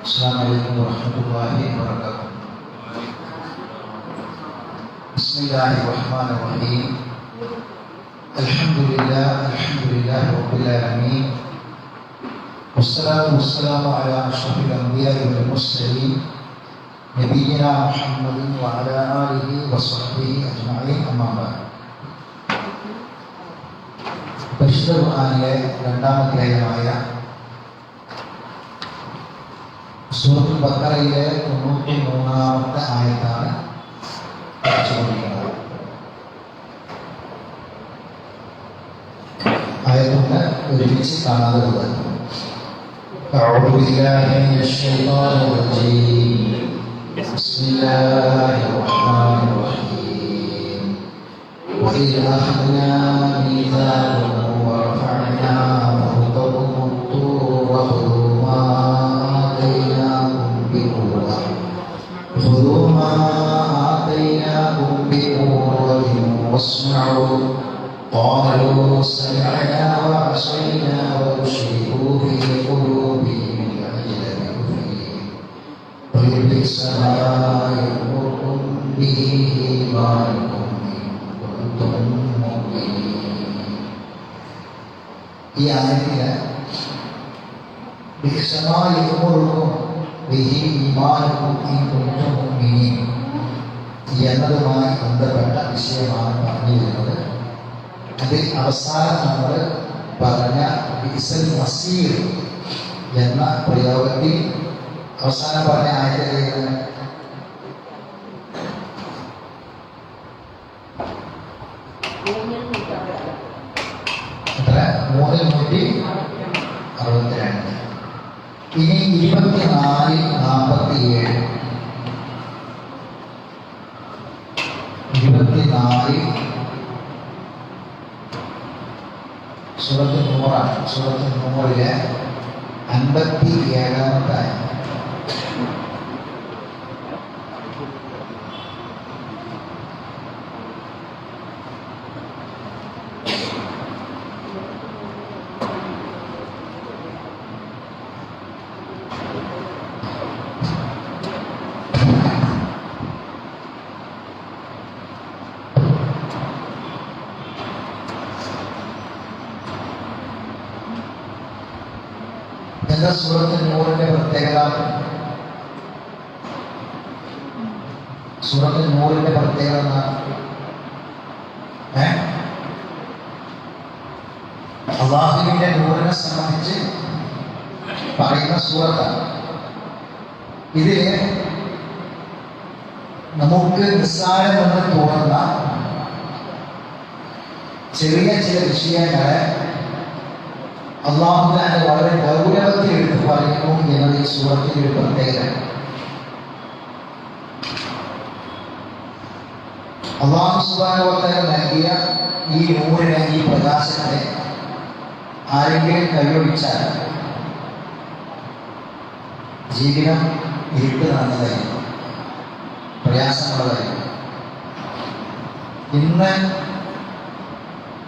Assalamualaikum warahmatullahi wabarakatuh. Bismillahirrahmanirrahim. Alhamdulillah rabbil alamin. Wassalatu wassalamu ala asyrafil anbiya'i wal mursalin nabiyyina Muhammadin wa ala alihi wa sahbihi ajma'in. Amma ba'd. പരിശുദ്ധ ഖുർആനിലെ രണ്ടാം അധ്യായമായ സൂറത്തുൽ ബഖറയിലെ 93-ാമത്തെ ആയത്താണ് പഠിച്ചുകൊണ്ടിരിക്കുന്നത്. ആയത്തൊന്ന് ഒരുമിച്ച് കാണാതെ പോകുന്നു. أعوذ بالله من الشيطان الرجيم. بسم الله الرحمن الرحيم. وإذ أخذنا ميثاقكم ورفعنا فوقكم الطور خذوا ما آتيناكم بقوة واسمعوا. قالوا سمعنا وعصينا وأشركوا في قلوبهم العجل بكفرهم قل بئس ما يأمركم به إيمانكم إن كنتم مؤمنين. ഈ ആയത്തില് بئس ما يأمركم به إيمانكم إن كنتم مؤمنين എന്നതുമായി ബന്ധപ്പെട്ട വിഷയമാണ് പറഞ്ഞിരുന്നത്. അതിൽ അവസാനം നമ്മൾ പറഞ്ഞ ബിഇസൽ മസീർ എന്ന പ്രയോഗത്തിൽ അവസാനം പറഞ്ഞ ആയത്തിലേക്കാണ് എത്ര 362. ഇനി 24-47 സൂറത്തുൽ നൂറാണ്. സൂറത്തുൽ നൂറിലെ 57-ാമത്തെ ആയത്ത്. എന്താ സൂറത്തുൽ നൂറിന്റെ പ്രത്യേകത? സൂറത്തുൽ നൂറിന്റെ പ്രത്യേകത അല്ലാഹുവിന്റെ നൂറിനെ സംബന്ധിച്ച് പറയുന്ന സൂറത്താണ്. ഇതില് നമുക്ക് നിസ്സാരമെന്ന് തോന്നുന്ന ചെറിയ ചില വിഷയങ്ങളെ അല്ലാഹു തആല വളരെ ഗൗരവത്തിൽ എടുത്ത് പറയുന്നു എന്നത് ഈ സൂറത്തിന്റെ ഒരു പ്രത്യേകത. അല്ലാഹു സുബ്ഹാനഹു വ തആല നൽകിയ ഈ നൂറിനെ, ഈ പ്രകാശത്തെ ആരെങ്കിലും കൈയൊഴിച്ചാൽ ജീവിതം ഇരുട്ട് നടന്നതായിരിക്കും, പ്രയാസമുള്ളതായിരിക്കും. ഇന്ന്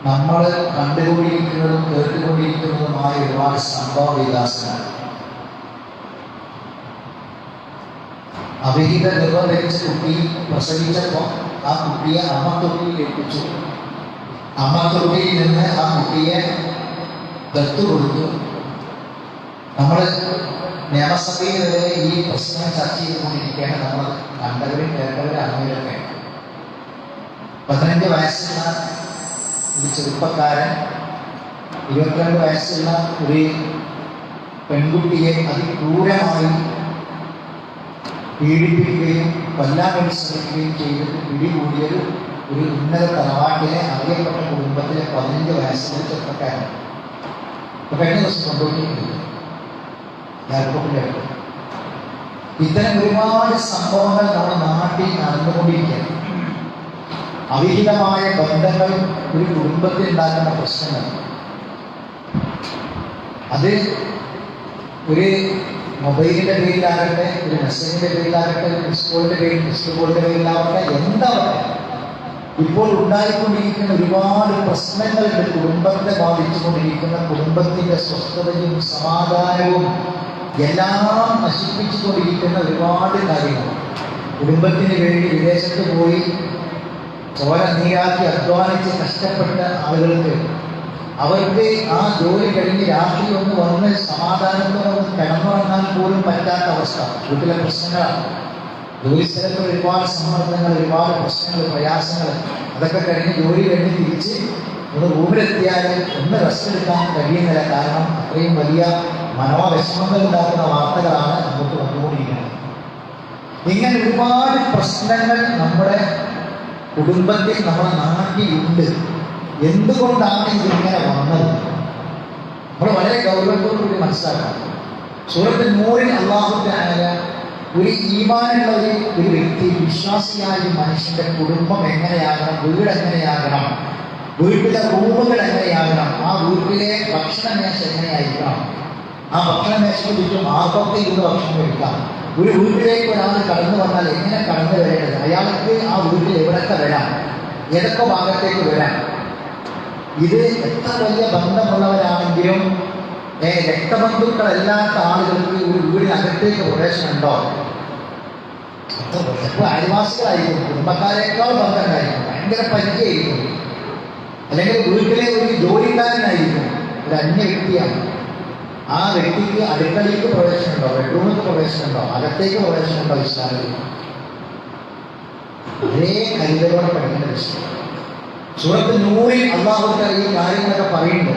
നമ്മൾ കണ്ടുകൊണ്ടിരിക്കുന്നതും കേട്ടുകൊണ്ടിരിക്കുന്നതുമായ ഒരുപാട് സംഭവ വികാസങ്ങൾ. അവിഹിത ഗർഭം ധരിച്ച കുട്ടി പ്രസവിച്ചപ്പോൾ ആ കുട്ടിയെ അമ്മത്തൊട്ടിയിൽ ഏൽപ്പിച്ചു. അമ്മത്തൊട്ടിയിൽ നിന്ന് ആ കുട്ടിയെ ദത്തു കൊടുത്തു. നമ്മൾ നിയമസഭയിൽ വരെ ഈ പ്രശ്നം ചർച്ച ചെയ്തുകൊണ്ടിരിക്കുകയാണ്. നമ്മൾ കണ്ടവരും കേട്ടവരും അറിഞ്ഞവരൊക്കെ. 15 വയസ്സുള്ള ഒരു ചെറുപ്പക്കാരൻ 22 വയസ്സുള്ള ഒരു പെൺകുട്ടിയെ അതിക്രൂരമായി പീഡിപ്പിക്കുകയും കൊല്ലാൻ വേണ്ടി ശ്രമിക്കുകയും ചെയ്തിട്ട് പിടികൂടിയത് ഒരു ഉന്നത തറവാട്ടിലെ അറിയപ്പെട്ട കുടുംബത്തിലെ 15 വയസ്സുള്ള ചെറുപ്പക്കാരൻ. കഴിഞ്ഞ ദിവസം കൊണ്ടുപോയിട്ടുണ്ട് എയർപോർട്ടിൽ. ഇത്തരം ഒരുപാട് സംഭവങ്ങൾ നമ്മുടെ നാട്ടിൽ നടന്നുകൊണ്ടിരിക്കുകയാണ്. അവിഹിതമായ ബന്ധങ്ങൾ ഒരു കുടുംബത്തിൽ ഉണ്ടാക്കുന്ന പ്രശ്നങ്ങൾ, അത് ഒരു മൊബൈലിൻ്റെ പേരിലാകട്ടെ, ഒരു മെസ്സേജിൻ്റെ പേരിലാകട്ടെ, ഒരു മിസ് കോളിൻ്റെ പേരിലാവട്ടെ, എന്താവട്ടെ, ഇപ്പോൾ ഉണ്ടായിക്കൊണ്ടിരിക്കുന്ന ഒരുപാട് പ്രശ്നങ്ങളുണ്ട്. കുടുംബത്തെ ബാധിച്ചുകൊണ്ടിരിക്കുന്ന, കുടുംബത്തിൻ്റെ സ്വസ്ഥതയും സമാധാനവും എല്ലാം നശിപ്പിച്ചുകൊണ്ടിരിക്കുന്ന ഒരുപാട് കാര്യങ്ങൾ. കുടുംബത്തിന് വേണ്ടി വിദേശത്ത് പോയി ചോര നീരാക്കി അധ്വാനിച്ച് കഷ്ടപ്പെട്ട ആളുകൾക്ക് അവർക്ക് ആ ജോലി കഴിഞ്ഞ് രാത്രി ഒന്ന് വന്ന് സമാധാനത്തോടെ കിടന്നുറങ്ങാൻ പോലും പറ്റാത്ത അവസ്ഥ. വീട്ടിലെ പ്രശ്നങ്ങളാണ്. ജോലിസ്ഥലത്ത് ഒരുപാട് സമ്മർദ്ദങ്ങൾ, ഒരുപാട് പ്രശ്നങ്ങൾ, പ്രയാസങ്ങൾ. അതൊക്കെ കഴിഞ്ഞ് ജോലി കഴിഞ്ഞ് തിരിച്ച് ഒന്ന് റൂമിലെത്തിയാൽ ഒന്ന് റെസ്റ്റ് എടുക്കാൻ കഴിയുന്നില്ല. കാരണം അത്രയും വലിയ മനോവിഷമങ്ങൾ ഉണ്ടാക്കുന്ന വാർത്തകളാണ് നമുക്ക് വന്നുകൊണ്ടിരിക്കുന്നത്. ഇങ്ങനെ ഒരുപാട് പ്രശ്നങ്ങൾ നമ്മുടെ കുടുംബത്തിൽ, നമ്മുടെ നാട്ടിലുണ്ട്. എന്തുകൊണ്ടാണ് ഇതിങ്ങനെ വന്നത്? നമ്മൾ വളരെ ഗൗരവത്തോടുകൂടി മനസ്സിലാക്കണം. സൂറത്തുൽ നൂറിൽ അല്ലാഹു തആല ഒരു ഈമാനുള്ള ഒരു വ്യക്തി, വിശ്വാസിയായ മനുഷ്യന്റെ കുടുംബം എങ്ങനെയാകണം, വീട് എങ്ങനെയാകണം, വീട്ടിലെ റൂമുകൾ എങ്ങനെയാകണം, ആ വീട്ടിലെ ഭക്ഷണമേശ എങ്ങനെയായിരിക്കണം, ആ ഭക്ഷണമേശയ്ക്ക് ചുറ്റും ആർക്കൊക്കെ ഇരുന്ന് ഭക്ഷണം കഴിക്കാം, ഒരു വീട്ടിലേക്ക് ഒരാൾ കടന്നു വന്നാൽ എങ്ങനെ കടന്നു വരേണ്ടത്, അയാൾക്ക് ആ വീട്ടിൽ എവിടൊക്കെ വരാം, ഏതൊക്കെ ഭാഗത്തേക്ക് വരാം. ഇത് എത്ര വലിയ ബന്ധമുള്ളവരാണെങ്കിലും രക്തബന്ധുക്കളല്ലാത്ത ആളുകൾക്ക് ഒരു വീടിനകത്തേക്ക് പ്രവേശനമുണ്ടോ? ചിലപ്പോൾ അയൽവാസികളായിരിക്കും, കുടുംബക്കാരേക്കാൾ ബന്ധമുണ്ടായിരിക്കും, ഭയങ്കര പരിചയമായിരിക്കും, അല്ലെങ്കിൽ വീട്ടിലെ ഒരു ജോലിക്കാരനായിരിക്കും, ഒരു അന്യ വ്യക്തിയാണ്. ആ വ്യക്തിക്ക് അടുക്കളയ്ക്ക് പ്രവേശനമുണ്ടോ, ബെഡ്റൂമിലേക്ക് പ്രവേശനമുണ്ടോ, അകത്തേക്ക് പ്രവേശനമുണ്ടോ? ഇസ്ലാമിൽ അതേ കരുതലോടെ പഠിക്കേണ്ട വിഷയം. സൂറത്തുൽ നൂറിൽ അല്ലാഹു തആല ഈ കാര്യങ്ങളൊക്കെ പറയുന്നു.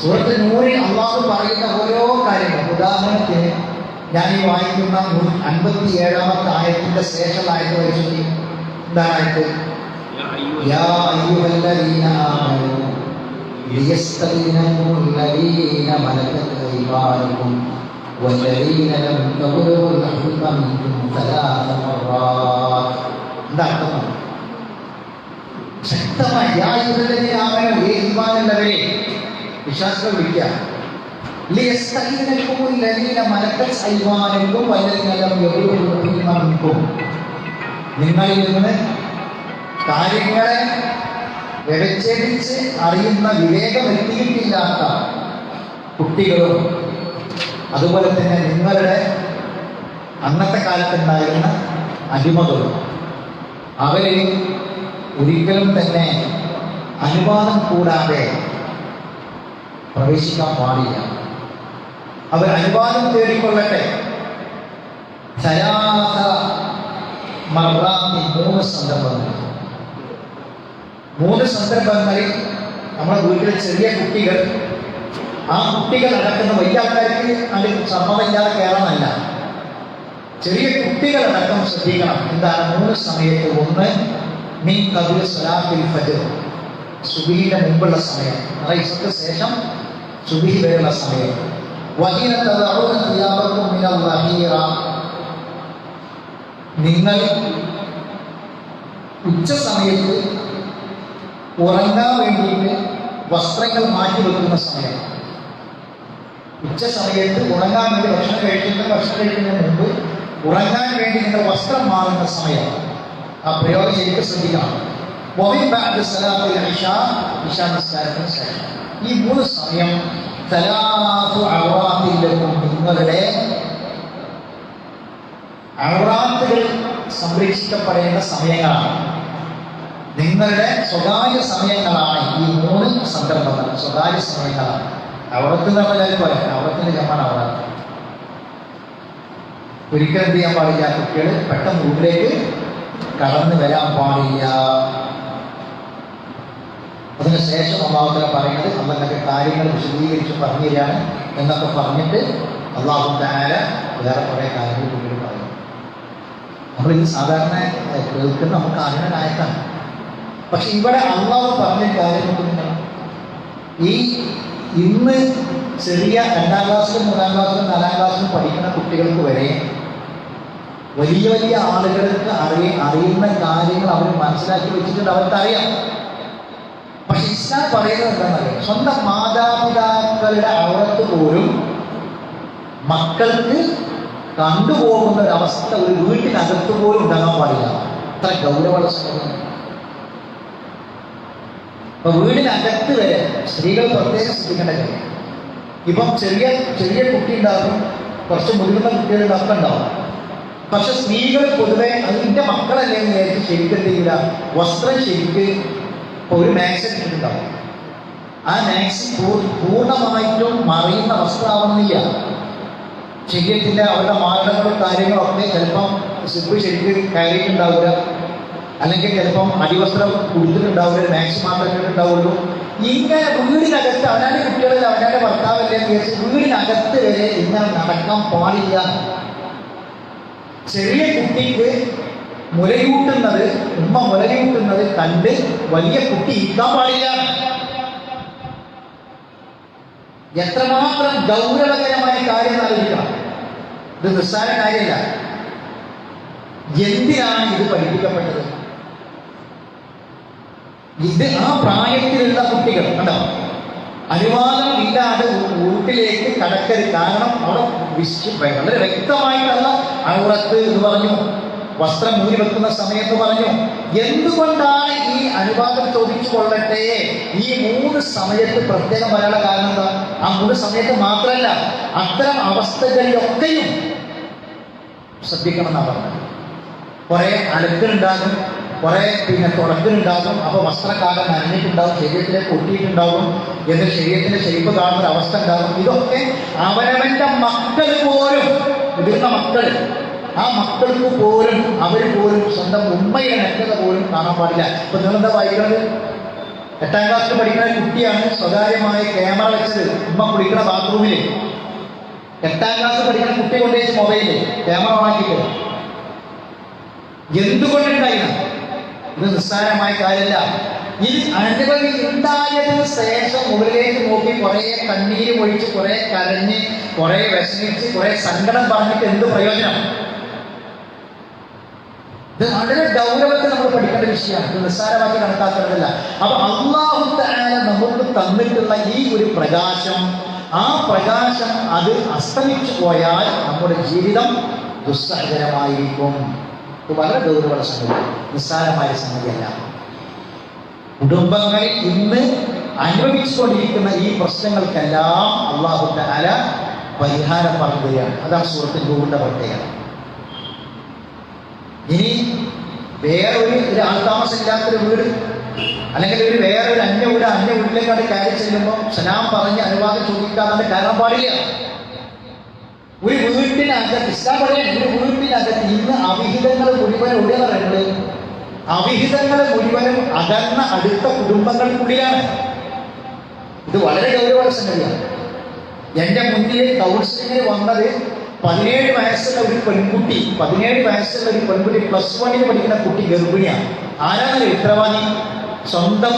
സൂറത്തുൽ നൂറിൽ അല്ലാഹു പറയുന്ന ഓരോ കാര്യങ്ങൾ, ഉദാഹരണത്തിന് ഞാൻ ഈ വായിക്കുന്ന 57-ാമത്തെ ആയത്തിന്റെ ശേഷം ആയത്ത് വായിച്ചു. എന്താണ് ആയത്ത്? യാ അയ്യുഹല്ലദീന ആമനൂ ലിയസ്തഖീനകുല്ലദീന മലകത് അയ്മാനുകും വല്ലദീന ലം തബ്ലുഗുൽ ഹുൽമ മിൻകും സലാസ മർറാത്ത്. എന്താ അർത്ഥം? ശക്തമായി യാ അയ്യുഹല്ലദീന ആമനൂ, ഏ ഈമാനുള്ളവരെ, വിശ്വാസികൾ വിളിക്കുക. ലിയസ്തഖീനകുല്ലദീന മലകത് അയ്മാനുകും വല്ലദീന ലം തബ്ലുഗുൽ ഹുൽമ മിൻകും. നിങ്ങളിൽ നിന്ന് കാര്യങ്ങളെ വ്യവച്ഛേദിച്ച് അറിയുന്ന വിവേകം എത്തിയിട്ടില്ലാത്ത കുട്ടികളും, അതുപോലെ തന്നെ നിങ്ങളുടെ അന്നത്തെ കാലത്തുണ്ടായിരുന്ന അടിമകളും, അവരിൽ ഒരിക്കലും തന്നെ അനുവാദം കൂടാതെ പ്രവേശിക്കാൻ പാടില്ല. അവർ അനുവാദം തേടിക്കൊള്ളട്ടെ. സലാസ മർറാത്തി, 3 സന്ദർഭങ്ങൾ. 3 സന്ദർഭങ്ങളിൽ നമ്മുടെ വീട്ടിലെ ചെറിയ കുട്ടികൾ, ആ കുട്ടികൾ അടക്കുന്ന വലിയ ആൾക്കാർക്ക് അതിൽ സമ്മതമില്ലാതെ കയറാനല്ല, ചെറിയ കുട്ടികളടക്കം ശ്രദ്ധിക്കണം. എന്താണ്? 3 സമയത്ത്. ഒന്ന്, മിൻ ഖബ്ല സ്വലാത്തിൽ ഫജ്ർ, സുബഹിയുടെ മുമ്പുള്ള സമയം, ഇസക്ക് ശേഷം സുബഹി വരെയുള്ള സമയം. വഹീന തദഊന സിയാബക്കും മിനൽ ലഹീറ, നിങ്ങൾ ഉച്ച സമയത്ത് ഉറങ്ങാൻ വേണ്ടിയിട്ട് വസ്ത്രങ്ങൾ മാറ്റി വെക്കുന്ന സമയം. ഉച്ച സമയത്ത് ഉറങ്ങാൻ വേണ്ടി ഭക്ഷണം കഴിക്കുന്നതിന് മുമ്പ് ഉറങ്ങാൻ വേണ്ടി നിങ്ങൾ വസ്ത്രം മാറുന്ന സമയം. ആ പ്രയോഗം ശരിക്കും ശ്രദ്ധിക്കണം. ഇശാ നിസ്കാരത്തിന് ശേഷം ഈ 3 സമയം സലാത്തു ഔറാത്തിലക്കും, നിങ്ങളുടെ ഔറാത്തുകൾ സംരക്ഷിക്കപ്പെടേണ്ട സമയങ്ങളാണ്, നിങ്ങളുടെ സ്വകാര്യ സമയങ്ങളാണ് ഈ 3 സന്ദർഭങ്ങൾ. സ്വകാര്യ സമയങ്ങളാണ്. ഔറത്ത് നമ്മൾ പറയാം, ഔറത്തിന്റെ ജമാണ് ഔറാത്ത്. ഒരിക്കലും എന്ത് ചെയ്യാൻ പാടില്ല? കുട്ടികൾ പെട്ടെന്ന് റൂമിലേക്ക് കടന്നു വരാൻ പാടില്ല. അതിനുശേഷം അല്ലാഹു തആല പറയുന്നത്, അള്ളാഹുവിന്റെ കാര്യങ്ങൾ വിശദീകരിച്ച് പറഞ്ഞു തരികയാണ് എന്നൊക്കെ പറഞ്ഞിട്ട് അല്ലാഹു തആല വേറെ കുറേ കാര്യങ്ങൾ പിന്നീട് പറയും. നമ്മളിത് സാധാരണ കേൾക്കുന്ന നമുക്ക് അറിയുന്ന ആയത്താണ്. പക്ഷെ ഇവിടെ അള്ളാഹു പറഞ്ഞ കാര്യം, ഈ ഇന്ന് ചെറിയ 2ാം ക്ലാസ്സിലും 3ാം ക്ലാസ്സിലും 4ാം ക്ലാസ്സിലും പഠിക്കുന്ന കുട്ടികൾക്ക് വരെ വലിയ വലിയ ആളുകൾക്ക് അറിയുന്ന കാര്യങ്ങൾ അവർ മനസ്സിലാക്കി വെച്ചിട്ടുണ്ട്, അവർക്കറിയാം. പക്ഷെ ഇസ്ലാം പറയുന്നത് എന്താണെന്നറിയാം, സ്വന്തം മാതാപിതാക്കളുടെ ഔറത്ത് പോലും മക്കൾക്ക് കണ്ടുപോകുന്ന ഒരവസ്ഥ ഒരു വീട്ടിനകത്ത് പോലും ഉണ്ടാകാൻ പാടില്ല. അത്ര ഗൗരവമുള്ള സംഭവം. അപ്പൊ വീടിനകത്ത് വരെ സ്ത്രീകൾ പ്രത്യേകം ശ്രദ്ധിക്കേണ്ട കാര്യം. ഇപ്പം ചെറിയ ചെറിയ കുട്ടി ഉണ്ടാകും, കുറച്ച് മുതിർന്ന കുട്ടികളുടെ ഉണ്ടാവും. പക്ഷെ സ്ത്രീകൾ പൊതുവെ അതിൻ്റെ മക്കളല്ലേ എന്ന് വിചാരിച്ച് ശരിക്കും എന്തെങ്കില വസ്ത്രം ശരിക്ക് ഒരു മാക്സി ഇട്ടിട്ടുണ്ടാവും. ആ മാക്സി പൂർണ്ണമായിട്ടും മറിയുന്ന വസ്ത്രമാവണമെന്നില്ല. ശരീരത്തിൻ്റെ അവരുടെ മാർഗങ്ങളും കാര്യങ്ങളൊക്കെ ചിലപ്പം സിബ് ശരിക്ക് കയറിയിട്ടുണ്ടാവില്ല, അല്ലെങ്കിൽ ചിലപ്പം അടിവസ്ത്രം കൊടുത്തിട്ടുണ്ടാവില്ല, മാക്സി മാത്രമേ ഉണ്ടാവുള്ളൂ. ഇങ്ങനെ വീടിനകത്ത് അവനാൻ്റെ കുട്ടികളിൽ അവനാൻ്റെ ഭർത്താവല്ലേ എന്ന് വിചാരിച്ച് വീടിനകത്ത് വരെ ഇങ്ങനെ നടക്കാൻ പാടില്ല. ചെറിയ കുട്ടിക്ക് മുലയൂട്ടുന്നത്, ഉമ്മ മുലയൂട്ടുന്നത് കണ്ട് വലിയ കുട്ടി ഇരിക്കാൻ പാടില്ല. എത്രമാത്രം ഗൗരവകരമായ കാര്യം ആലോചിക്കണം. ഇത് നിസ്സാര കാര്യമല്ല. എന്തിനാണ് ഇത് പഠിപ്പിക്കപ്പെട്ടത്? ഇത് ആ പ്രായത്തിലുള്ള കുട്ടികൾ കണ്ടോ, അനുവാദമില്ലാതെ വീട്ടിലേക്ക് കടക്കരുത്. കാരണം അവിടെ വളരെ വ്യക്തമായിട്ടുള്ള ഔറത്ത് എന്ന് പറഞ്ഞു, വസ്ത്രം മൂടി വെക്കുന്ന സമയത്ത് പറഞ്ഞു. എന്തുകൊണ്ടാണ് ഈ അനുവാദം ചോദിച്ചു കൊള്ളട്ടെ? ഈ 3 സമയത്ത് പ്രത്യേകം പറയാനുള്ള കാരണം എന്താ? ആ 3 സമയത്ത് മാത്രമല്ല, അത്തരം അവസ്ഥകളിലൊക്കെയും ശ്രദ്ധിക്കണമെന്നാണ് പറഞ്ഞത്. കുറെ അലക്കലുണ്ടാകും, കുറെ തുടക്കലുണ്ടാകും. അപ്പോൾ വസ്ത്രക്കാലം നനഞ്ഞിട്ടുണ്ടാകും, ശരീരത്തിലേക്ക് ഒട്ടിയിട്ടുണ്ടാകും, എന്നിട്ട് ശരീരത്തിന്റെ ഷേപ്പ് കാണുന്ന ഒരു അവസ്ഥ ഉണ്ടാകും. ഇതൊക്കെ അവനവന്റെ മക്കൾ പോലും, മുതിർന്ന മക്കൾ, ആ മക്കൾക്ക് പോലും അവർ പോലും സ്വന്തം ഉമ്മയുടെ നഗ്നത പോലും കാണാൻ പാടില്ല. ഇപ്പൊ നിങ്ങളെന്താ വായിക്കുന്നത്? 8ാം ക്ലാസ്സിൽ പഠിക്കുന്ന കുട്ടിയാണ് സ്വകാര്യമായ ക്യാമറ വെച്ചത് ഉമ്മ കുളിക്കുന്ന ബാത്റൂമിൽ. 8ാം ക്ലാസ്സിൽ പഠിക്കുന്ന കുട്ടി കൊണ്ടുവച്ച് മൊബൈലിൽ ക്യാമറ ഓണാക്കിയിട്ട്. എന്തുകൊണ്ടുണ്ടായിരുന്നു? ഇത് നിസ്സാരമായ കാര്യമല്ല. ഇത് അനുഭവി ഉണ്ടായതിനു ശേഷം മുകളിലേക്ക് നോക്കി കുറെ കണ്ണീര് ഒഴിച്ച്, കുറെ കരഞ്ഞ്, കുറെ വിഷമിച്ച്, കുറെ സങ്കടം പറഞ്ഞിട്ട് എന്ത് പ്രയോജനം? ഇത് വളരെ ഗൗരവത്തിൽ നമ്മൾ പഠിക്കേണ്ട വിഷയമാണ്. ഇത് നിസ്സാരമാക്കി കണക്കാക്കേണ്ടതല്ല. അപ്പൊ അല്ലാഹു തആല നമുക്ക് തന്നിട്ടുള്ള ഈ ഒരു പ്രകാശം, ആ പ്രകാശം അത് അസ്തമിച്ചു പോയാൽ നമ്മുടെ ജീവിതം ദുസ്സഹകരമായിരിക്കും. ഇത് വളരെ ഗൗരവമുള്ള സംഗതി, നിസ്സാരമായ സംഗതിയല്ല. കുടുംബങ്ങളിൽ ഇന്ന് അനുഭവിച്ചുകൊണ്ടിരിക്കുന്ന ഈ പ്രശ്നങ്ങൾക്കെല്ലാം അല്ലാഹു തആല പരിഹാരം പറയുകയാണ്. അതാണ് സൂറത്തുൽ നൂറിന്റെ പ്രത്യേകത. ഇനി വേറൊരു ആൾതാമസമില്ലാത്തൊരു വീട്, അല്ലെങ്കിൽ വേറൊരു അന്യ വീട്ടിലേക്കാണ് കയറി ചെല്ലുമ്പോൾ സലാം പറഞ്ഞ് അനുവാദം ചോദിക്കാതെ കയറാൻ പാടില്ല. ഒരു വീട്ടിനകത്ത് ഇസ്ലാം പറയാൻ, ഒരു വീട്ടിനകത്ത് ഇന്ന് അവിഹിതങ്ങൾ മുഴുവനും ഉടയവരുണ്ട്. അവിഹിതങ്ങൾ മുഴുവനും അകന്ന അടുത്ത കുടുംബങ്ങൾക്കുള്ളിലാണ്. ഇത് വളരെ ഗൗരവമുള്ള സംഗതിയാണ്. എൻ്റെ മുന്നിൽ കൗൺസിലിങ്ങിന് വന്നത് 17 വയസ്സുള്ള ഒരു പെൺകുട്ടി, 17 വയസ്സുള്ള ഒരു പെൺകുട്ടി, +1 പഠിക്കുന്ന കുട്ടി, ഗർഭിണിയാണ്. ആരാണ് ഉത്തരവാദി? സ്വന്തം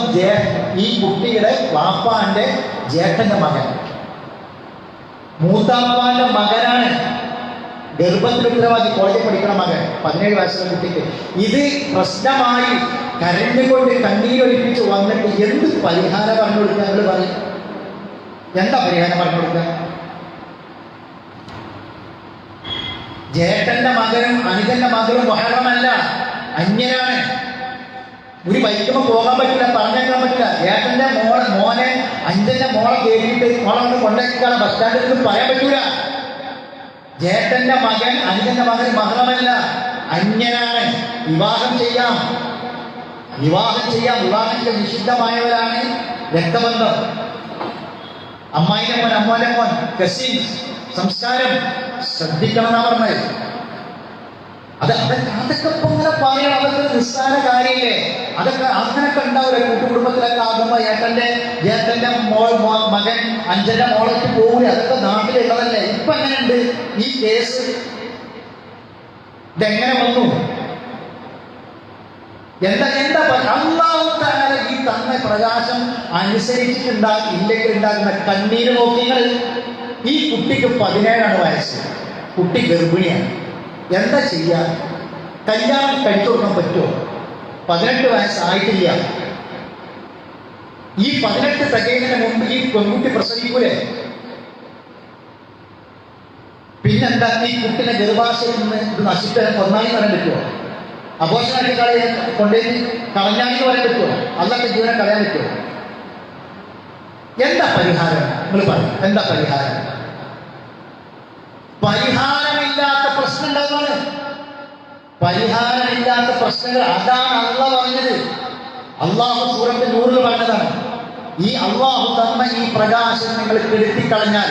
ഈ കുട്ടിയുടെ വാപ്പാന്റെ ജ്യേഷ്ഠന്റെ മകൻ, മൂത്താപ്പാന്റെ മകനാണ് ഗർഭത്തിൽ ഉത്തരവാദി, കോളേജിൽ പഠിക്കണ മകൻ, 17 വയസ്സുള്ള കുട്ടിക്ക്. ഇത് പ്രശ്നമായി കരഞ്ഞുകൊണ്ട് കണ്ണീരൊലിപ്പിച്ച് വന്നിട്ട് എന്ത് പരിഹാരം പറഞ്ഞു കൊടുക്കുക? ഞങ്ങൾ പറയും, എന്താ പരിഹാരം പറഞ്ഞു കൊടുക്കുക? ജ്യേഷ്ഠന്റെ മകനും അനുജന്റെ മകനും മുഹറമല്ല, അന്യനാണ്. ഒരു ബൈക്കുമ്പോൾ പോകാൻ പറ്റില്ല, പറഞ്ഞേക്കാൻ പറ്റില്ല. ജ്യേഷ്ഠന്റെ മോനെ അഞ്ചന്റെ മോളെ കയറിയിട്ട് മോളെ കൊണ്ട് കൊണ്ടേക്കാണ് ബസ് സ്റ്റാൻഡിൽ പറയാൻ പറ്റൂല. ജ്യേഷ്ഠന്റെ മകൻ അനുജന്റെ മകൻ മുഹറമല്ല, അന്യനാണ്. വിവാഹം ചെയ്യാം. വിവാഹത്തിന്റെ നിഷിദ്ധമായവരാണ് രക്തബന്ധം. അമ്മായിന്റെ മോൻ, അമ്മോന്റെ മോൻ, കസിൻസ്, സംസ്കാരം ശ്രദ്ധിക്കണം എന്നാ പറഞ്ഞത്. അതൊക്കെ ഇപ്പൊ ഇങ്ങനെ പറയണം. അതൊക്കെ നിസ്സാര കാര്യമില്ലേ? അങ്ങനൊക്കെ ഉണ്ടാവില്ല. കൂട്ടുകുടുംബത്തിലൊക്കെ ആകുമ്പോ ഏട്ടന്റെ മകൻ അഞ്ചന്റെ മോളേക്ക് പോകൂല. അതൊക്കെ നാട്ടിലുള്ളതല്ലേ. ഇപ്പൊ എങ്ങനെയുണ്ട് ഈ കേസ്? ഇതെങ്ങനെ വന്നു? എന്താ അല്ലാഹു തആല ഈ തന്ന പ്രകാശം ഇല്ലെങ്കിൽ ഉണ്ടാകുന്ന കണ്ണീര് നോക്കിങ്ങൾ. ഈ കുട്ടിക്ക് 17 വയസ്സ്, കുട്ടി ഗർഭിണിയാണ്. എന്താ ചെയ്യാ? കല്യാണം കഴിച്ചു കൊടുക്കാൻ പറ്റുമോ? 18 വയസ്സായിട്ടില്ല. ഈ 18 തികയുന്നതിന് മുമ്പ് ഈ പെൺകുട്ടി പ്രസവിക്കൂലേ? പിന്നെന്താ? ഈ കുട്ടിനെ ഗർഭാശയിൽ നിന്ന് ഇത് നശിച്ച് കൊന്നായി പറയാൻ പറ്റുമോ? അബോഷനാക്കി കൊണ്ടുപോയി കളഞ്ഞാണെന്ന് പറയാൻ പറ്റുമോ? അല്ലാത്ത ജീവനെ കളയാൻ പറ്റുമോ? എന്താ പരിഹാരം? നിങ്ങൾ പറയും, എന്താ പരിഹാരം? പരിഹാരമില്ലാത്ത പ്രശ്നം ഉണ്ടാകുന്നത്. പരിഹാരമില്ലാത്ത പ്രശ്നങ്ങൾ അതാണ് അള്ളാഹ് പറഞ്ഞത്. അള്ളാഹു സൂറത്ത് നൂറിൽ പറഞ്ഞതാണ്, ഈ അള്ളാഹു തന്ന ഈ പ്രകാശം നിങ്ങൾ കെടുത്തിക്കളഞ്ഞാൽ,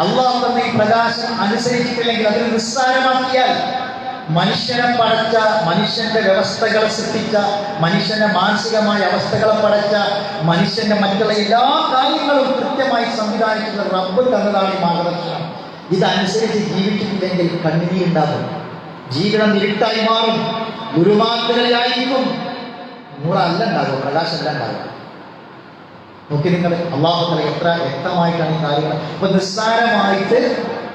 അള്ളാഹു തന്ന ഈ പ്രകാശം അനുസരിച്ചിട്ടില്ലെങ്കിൽ, അതിന് നിസ്സാരമാക്കിയാൽ, മനുഷ്യനെ പടച്ച, മനുഷ്യന്റെ വ്യവസ്ഥകളെ സൃഷ്ടിച്ച, മനുഷ്യന്റെ മാനസികമായ അവസ്ഥകളെ പടച്ച, മനുഷ്യന്റെ മറ്റുള്ള എല്ലാ കാര്യങ്ങളും കൃത്യമായി സംവിധാനിക്കുന്ന റബ്ബ് തന്നതാണ് ഈ മാർഗദർശനം. ഇതനുസരിച്ച് ജീവിച്ചിട്ടില്ലെങ്കിൽ കണ്ണീരുണ്ടാകും, ജീവിതം ഇരുട്ടായി മാറും, ഗുരുമാർഗങ്ങളായിരിക്കും. നൂറല്ല ഉണ്ടാകും, പ്രകാശമല്ല ഉണ്ടാകും. നോക്കി നിങ്ങൾ, അള്ളാഹു തആല എത്ര വ്യക്തമായിട്ടാണ് ഈ കാര്യങ്ങൾ. ഇപ്പൊ നിസ്സാരമായിട്ട്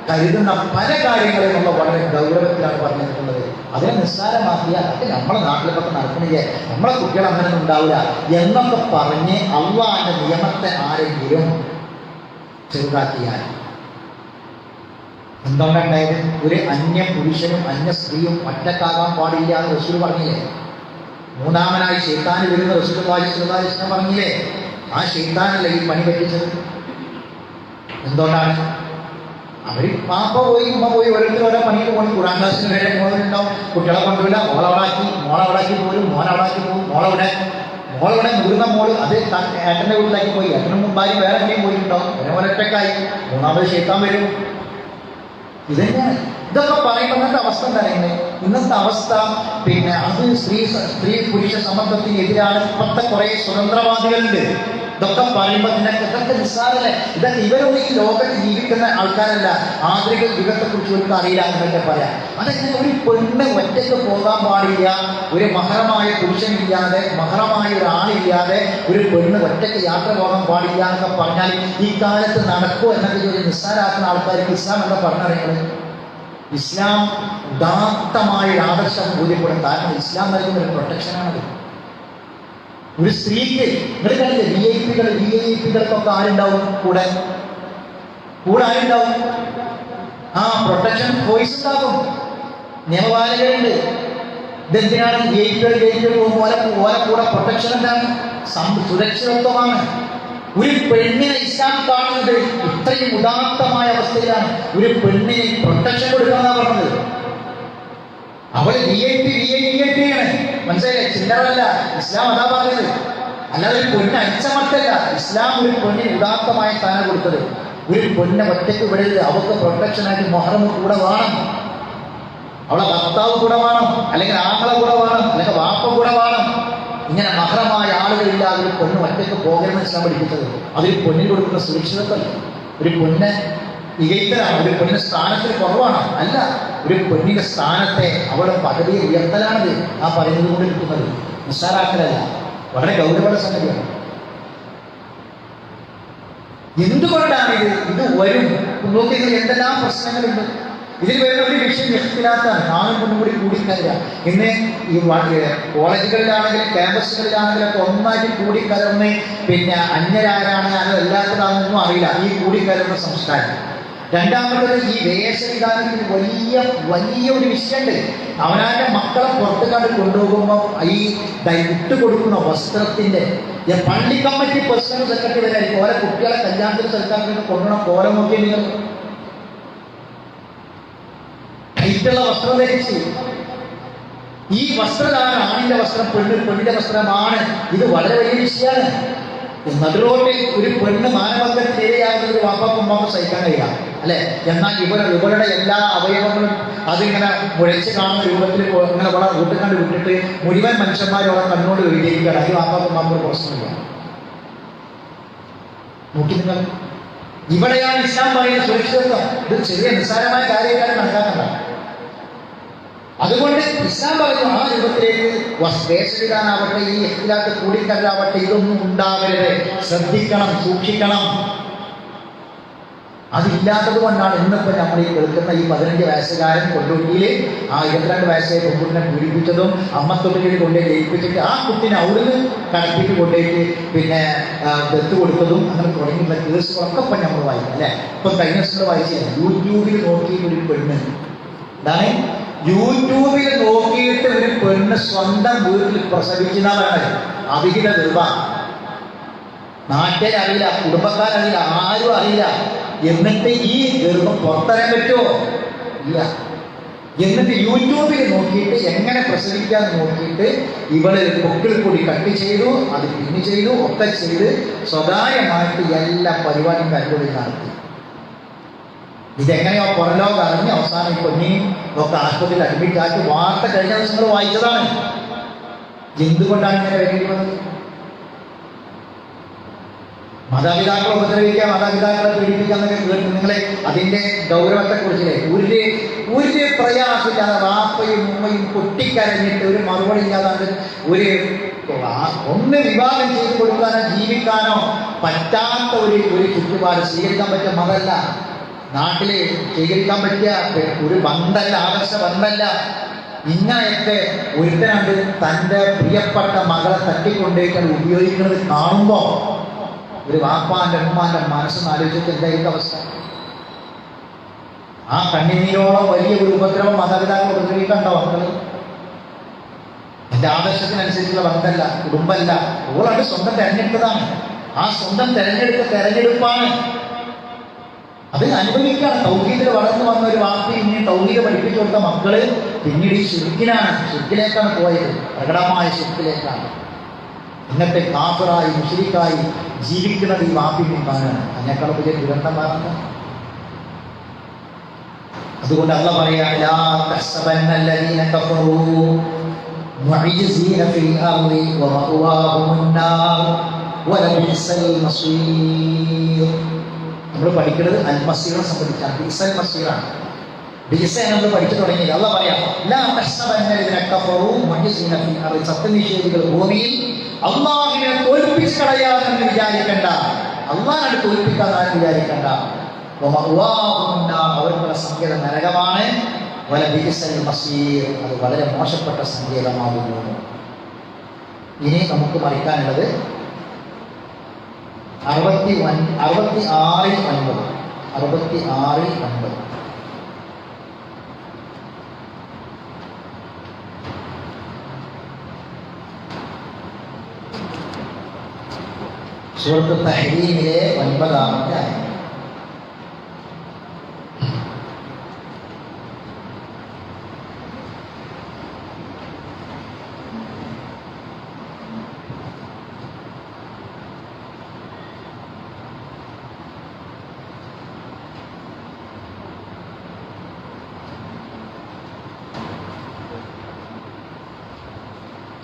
കരുതുന്ന പല കാര്യങ്ങളും നമ്മൾ വളരെ ഗൗരവത്തിലാണ് പറഞ്ഞിട്ടുള്ളത്. അതിനെ നിസ്സാരമാക്കിയാൽ അത് നമ്മളെ നാട്ടിലൊക്കെ നടക്കണില്ലേ, നമ്മളെ കുട്ടികൾ അങ്ങനെ ഉണ്ടാവില്ല എന്നൊക്കെ പറഞ്ഞ് അള്ളാഹിന്റെ നിയമത്തെ ആരെങ്കിലും ചെറുതാക്കിയാൽ എന്തുകൊണ്ടുണ്ടായത്? ഒരു അന്യ പുരുഷനും അന്യ സ്ത്രീയും ഒറ്റക്കാകാൻ പാടില്ല എന്ന് റസൂൽ പറഞ്ഞില്ലേ? മൂന്നാമനായി ശൈത്താന് വരുന്ന റസൂലുള്ളാഹി സ്വല്ലല്ലാഹു അലൈഹി വസല്ലം പറഞ്ഞില്ലേ? ആ ശൈത്താനല്ലേ ഈ പണി പറ്റിച്ചത്? എന്തുകൊണ്ടാണ്? അവർ പാപ്പ പോയി ഉമ്മ പോയി ഓരോരുത്തരും ഓരോ പണിക്ക് പോയി. ഖുർആൻ ക്ലാസ്സിന് വരെ മോളുണ്ടാവും, കുട്ടികളെ കൊണ്ടുപോയില്ല, മോളവിടാക്കി പോരും, മോനവിടാക്കി പോകും, മോളിവിടെ മുതിർന്ന മോള് അത് ഏട്ടൻ്റെ വീട്ടിലാക്കി പോയി, ഏട്ടനും ഭാര്യ വേറെ എവിടെയും പോയിട്ടുണ്ടാവും, ഒരൊറ്റക്കായി. മൂന്നാമത് ശൈത്താൻ വരും. ഇതന്നെയാണ്. ഇതൊക്കെ പറയുമ്പോൾ ഇന്നത്തെ അവസ്ഥ എന്താണ്? ഇന്നത്തെ അവസ്ഥ പിന്നെ അത് സ്ത്രീ പുരുഷ സമത്വത്തിനെതിരാണ്. ഇപ്പോഴത്തെ കുറെ സ്വതന്ത്രവാദികളുണ്ട്. ഇതൊക്കെ പറയുമ്പോൾ ഇതൊക്കെ നിസ്സാരല്ലേ? ഇതൊക്കെ ഇവരൊന്നും ഈ ലോകത്ത് ജീവിക്കുന്ന ആൾക്കാരല്ല. ആധുനിക യുഗത്തെ കുറിച്ച് അവർക്ക് അറിയില്ല എന്നൊക്കെ പറയാം. അതെങ്ങനെ ഒരു പെണ്ണ് ഒറ്റയ്ക്ക് പോകാൻ പാടില്ല, ഒരു മഹറമായ പുരുഷനില്ലാതെ, മഹറമായ ഒരാളില്ലാതെ ഒരു പെണ്ണ് ഒറ്റയ്ക്ക് യാത്ര പോകാൻ പാടില്ല എന്നൊക്കെ പറഞ്ഞാൽ ഈ കാലത്ത് നടക്കുമോ എന്നൊക്കെ ചോദിച്ച് നിസ്സാരാക്കുന്ന ആൾക്കാർക്ക് ഇസ്ലാം എന്താ പറഞ്ഞറിയുന്നത്? ഇസ്ലാം ഉദാത്തമായ ഒരു ആദർശം ബോധ്യപ്പെടും. കാരണം ഇസ്ലാം നൽകുന്ന ഒരു പ്രൊട്ടക്ഷനാണത്. ഒരു സ്ത്രീക്ക് നിങ്ങൾ കണ്ടില്ലേ, വിഐപികൾക്കൊക്കെ ആരുണ്ടാവും കൂടെ ആരുണ്ടാവും? ആ പ്രൊട്ടക്ഷൻ ഫോഴ്സ് ഉണ്ടാകും, നിയമപാലകരുണ്ട്. ഇതെന്തിനാണ്? വിഐപികൾ പോകുമ്പോൾ ഓരോ കൂടെ പ്രൊട്ടക്ഷൻ എന്താണ്? സുരക്ഷിതത്വമാണ്. ഒരു പെണ്ണിനെ ഇസ്ലാം കാണുന്നത് ഇത്രയും ഉദാത്തമായ അവസ്ഥയിലാണ്. ഒരു പെണ്ണിന് പ്രൊട്ടക്ഷൻ കൊടുക്കാന്നാ പറഞ്ഞത്. അവൾ വിഐപിയാണ്, മനസ്സിലായില്ലേ? ചില്ലറല്ല. ഇസ്ലാം അതാ പറഞ്ഞത്, അല്ലാതെ ഒരു പെണ്ണ് അടിച്ചമർത്തല്ല. ഇസ്ലാം ഒരു പെണ്ണിന് ഉദാത്തമായ സ്ഥാനം കൊടുത്തത്. ഒരു പെണ്ണിനെ ഒറ്റയ്ക്ക് വിടരുത്, അവർക്ക് പ്രൊട്ടക്ഷനായിട്ട് മഹ്റം കൂടെ വേണം, അവളെ ഭർത്താവ് കൂടെ വേണം, അല്ലെങ്കിൽ ആങ്ങളെ കൂടെ വേണം, അല്ലെങ്കിൽ വാപ്പ കൂടെ വേണം. ഇങ്ങനെ മഹ്റമായ ആളുകളില്ലാതെ ഒരു പെണ്ണ് ഒറ്റയ്ക്ക് പോകരുതെന്ന് ഇസ്ലാം പഠിപ്പിച്ചത്. അതൊരു പെണ്ണിന് കൊടുക്കുന്ന സുരക്ഷിതത്വമല്ല. ഒരു പെണ്ണ് ഇകൈത്തലാണ്, ഒരു പെണ്ണിന്റെ സ്ഥാനത്തിന് കുറവാണ് അല്ല. ഒരു പെണ്ണിന്റെ സ്ഥാനത്തെ അവളുടെ പദവിയെ ഉയർത്തലാണത് ആ പറയുന്നത് കൊണ്ട് കിട്ടുന്നത്. നിസ്സാരാക്കലല്ല, വളരെ ഗൗരവമുള്ള സംഗതിയാണ്. എന്തുകൊണ്ടാണ് ഇത് വരും? നോക്കിയത് എന്തെല്ലാം പ്രശ്നങ്ങളുണ്ട്. ഇതിൽ വരുന്ന ഒരു വിഷയം ഇഖ്തിലാത്താണ്, നാളും കൊണ്ടും കൂടി കൂടിക്കലരാ. ഇന്ന് ഈ കോളേജുകളിലാണെങ്കിലും ക്യാമ്പസുകളിലാണെങ്കിലും ഒക്കെ ഒന്നായിട്ട് കൂടിക്കലർന്ന് പിന്നെ അന്യരാരാണ് അത് എല്ലാത്തിനും അറിയില്ല ഈ കൂടിക്കലർന്ന സംസ്കാരം. രണ്ടാമത്തത് ഈ വേഷവിധാനത്തിന് വലിയ ഒരു വിഷയമുണ്ട്. അവനാന്റെ മക്കളെ പുറത്തു കണ്ട് കൊണ്ടുപോകുമ്പോൾ ഈ ഇട്ട് കൊടുക്കുന്ന വസ്ത്രത്തിന്റെ പള്ളി കമ്മിറ്റി പേഴ്സണൽ സെക്രട്ടറി വരെ ആയിരിക്കും ഓരോ കുട്ടികളെ കല്യാണത്തിന് സൽക്കാരത്തിന് കൊണ്ടുപോകണം. കോലം നോക്കി നിങ്ങൾ ടൈറ്റുള്ള വസ്ത്രം ധരിച്ച് ഈ വസ്ത്രധാരണം, ആണിന്റെ വസ്ത്രം പെണ്ണിന്റെ വസ്ത്രമാണ്. ഇത് വളരെ വലിയ വിഷയമാണ്. നടുറോട്ടിൽ ഒരു പെണ്ണ് മാനഭംഗത്തിന് ഇരയാകുന്നത് ഒരു വാപ്പാക്കും ഉമ്മാക്കും സഹിക്കാൻ കഴിയാം അല്ലെ? എന്നാൽ ഇവരുടെ എല്ലാ അവയവങ്ങളും അതിങ്ങനെ മുഴച്ച് കാണുന്ന രൂപത്തിൽ ഇങ്ങനെ വളരെ കൂട്ടുകണ്ട് വിട്ടിട്ട് മുഴുവൻ മനുഷ്യന്മാരോടെ കണ്ണോട് വിജയിക്കുകയാണ്. അത് വാപ്പാക്കും ഉമ്മാക്കും പ്രശ്നമില്ല. നോക്കി നിങ്ങൾ, ഇവിടെയാണ് ഇസ്ലാം പറയുന്ന സുരക്ഷിതത്വം. ഇത് ചെറിയ നിസ്സാരമായ കാര്യമായിട്ട് കണക്കാക്കണ്ട. അതുകൊണ്ട് ഇസ്ലാം പറഞ്ഞു ആ രൂപത്തിലേക്ക് വേഷമിടാനാവട്ടെ, ഈ ഇഖ്തിലാത്ത് കൂടിക്കല്ലാവട്ടെ, ഇതൊന്നും ഉണ്ടാവരുത്, ശ്രദ്ധിക്കണം, സൂക്ഷിക്കണം. അതില്ലാത്തത് കൊണ്ടാണ് ഇന്നിപ്പോൾ നമ്മൾ ഈ കേൾക്കുന്ന ഈ 15 വയസ്സുകാരൻ കൊണ്ടോട്ടിയിൽ ആ 22 വയസ്സായ പെൺകുട്ടിനെ പീഡിപ്പിച്ചതും അമ്മത്തൊട്ടിൽ കൊണ്ടുപോയി ജയിപ്പിച്ചിട്ട് ആ കുട്ടിനെ അവിടുന്ന് കടത്തിട്ട് കൊണ്ടുപോയിട്ട് പിന്നെ ദത്ത് കൊടുത്തതും അങ്ങനെ തുടങ്ങിയുള്ള കേസുകളൊക്കെ ഇപ്പം നമ്മൾ വായിക്കും അല്ലേ. ഇപ്പം കഴിഞ്ഞ ദിവസം വായിച്ചില്ല, യൂട്യൂബിൽ നോക്കിയിട്ട് ഒരു പെണ്ണ്, എന്താണ് യൂട്യൂബിൽ നോക്കിയിട്ട് ഒരു പെണ്ണ് സ്വന്തം വീട്ടിൽ പ്രസവിച്ചെന്നാണ് പറയുന്നത്. അവിഹിത ഗർഭ, നാട്ടിൽ അറിയില്ല, കുടുംബക്കാരറിയില്ല, ആരും അറിയില്ല. എന്നിട്ട് ഈ ഗർഭം പുറത്തറിയാൻ പറ്റുമോ? ഇല്ല. എന്നിട്ട് യൂട്യൂബിൽ നോക്കിയിട്ട് എങ്ങനെ പ്രസവിക്കാന്ന് നോക്കിയിട്ട് ഇവള് പൊക്കിൽ കൂടി കട്ട് ചെയ്തു, അത് പിന്ന് ചെയ്തു, ഒക്കെ ചെയ്ത് സ്വകാര്യമായിട്ട് എല്ലാ പരിപാടിയും കണ്ടുപിടി നടത്തി. ഇതെങ്ങനെയോ പുറലോകം അറിഞ്ഞ് അവസാനം ഈ പൊന്നിയും ഒക്കെ ആശുപത്രിയിൽ അഡ്മിറ്റ് ആക്കി വാർത്ത കഴിഞ്ഞ ദിവസങ്ങൾ വായിച്ചതാണ്. എന്തുകൊണ്ടാണ് ഇങ്ങനെ വരേണ്ടി വന്നത്? മാതാപിതാക്കളെ ഉപദ്രവിക്കുക, മാതാപിതാക്കളെ പീഡിപ്പിക്കുക എന്നൊക്കെ കേട്ട് നിങ്ങളെ അതിൻ്റെ ഗൗരവത്തെക്കുറിച്ചില്ലേ ഒരു പ്രയാസമില്ലാതെ വാപ്പയും ഉമ്മയും പൊട്ടിക്കരഞ്ഞിട്ട് ഒരു മറുപടി ഇല്ലാതെ ഒന്ന് വിവാഹം ചെയ്ത് കൊടുക്കാനോ ജീവിക്കാനോ പറ്റാത്ത ഒരു ചുറ്റുപാട് സ്വീകരിക്കാൻ പറ്റിയ മതമല്ല, നാട്ടില് സ്വീകരിക്കാൻ പറ്റിയ ഒരു ബന്ധമല്ല, ആദർശ ബന്ധമല്ല. ഇങ്ങനെയൊക്കെ ഒരുത്തനാണ്ട് തൻ്റെ പ്രിയപ്പെട്ട മകളെ തട്ടിക്കൊണ്ടേക്കാൻ ഉപയോഗിക്കുന്നത് കാണുമ്പോൾ ഒരു വാപ്പാന്റെ ഉമ്മാന്റെ മനസ്സൊന്ന് ആലോചിച്ചിട്ട് എന്തായിരിക്കും അവസ്ഥ? ആ കണ്ണിനീരോളം വലിയ ഒരു ഉപദ്രവം മാതാപിതാക്കൾ ഉപദ്രവിക്കണ്ടോ മക്കള്? എൻ്റെ ആദർശത്തിനനുസരിച്ചുള്ള ബന്ധമല്ല, കുടുംബമല്ല, ഓളാണ് സ്വന്തം തെരഞ്ഞെടുത്തതാണ്. ആ സ്വന്തം തെരഞ്ഞെടുപ്പാണ്, അത് അനുഭവിക്കുകയാണ്. തൗഹീദിൽ വളർന്നു വന്ന ഒരു വാപ്പി ഇനി തൗഹീദ് പഠിപ്പിച്ചു കൊടുത്ത മക്കള് പിന്നീട് ഈ ശിർക്കിലേക്കാണ് പോയത്, പ്രകടമായ ശിർക്കിലേക്കാണ്. എന്നിട്ട് കാഫിറായി മുശ്രിക്കായി ജീവിക്കുന്നത് ഈ വാപ്പി പിന്നാണ്. അതിനേക്കാൾ വലിയ ദുരന്തമാണ്. അതുകൊണ്ട് അല്ലാഹ് പറയാണ്, ലാ തഹ്സബന്നല്ലദീന കഫറൂ മുഅ്ജിസീന ഫിൽ അർളി വമഅവാഹുമുന്നാർ വലബിസൽ മസീർ. നമ്മൾ പഠിക്കുന്നത് അൽ മസീറിനെ സംബന്ധിച്ചാണ്. ബിസൽ മസീറാണ്. ബിസ നമ്മൾ പഠിച്ചു തുടങ്ങിയത്. അല്ലാഹ് പറയാം, ലാ തഹ്സബന്നല്ലദീന കഫറൂ മുഅ്ജിസീന ഫിൽ അർളി, സത്യനിഷേധികൾ ഭൂമിയിൽ അള്ളാഹുവിനെ തോൽപ്പിച്ച് കളയാമെന്ന് വിചാരിക്കണ്ട, അള്ളാഹിനെ തോൽപ്പിക്കാതെ വിചാരിക്കണ്ട. അവർക്കുള്ള സങ്കേതം നരകമാണ്. അത് വളരെ മോശപ്പെട്ട സങ്കേതമാകുന്നു. ഇനി നമുക്ക് മറിക്കാനുള്ളത് 66-9. സൂറത്ത് തഹ്രീമിലെ 9-ാമത്തെ ആയത്ത്.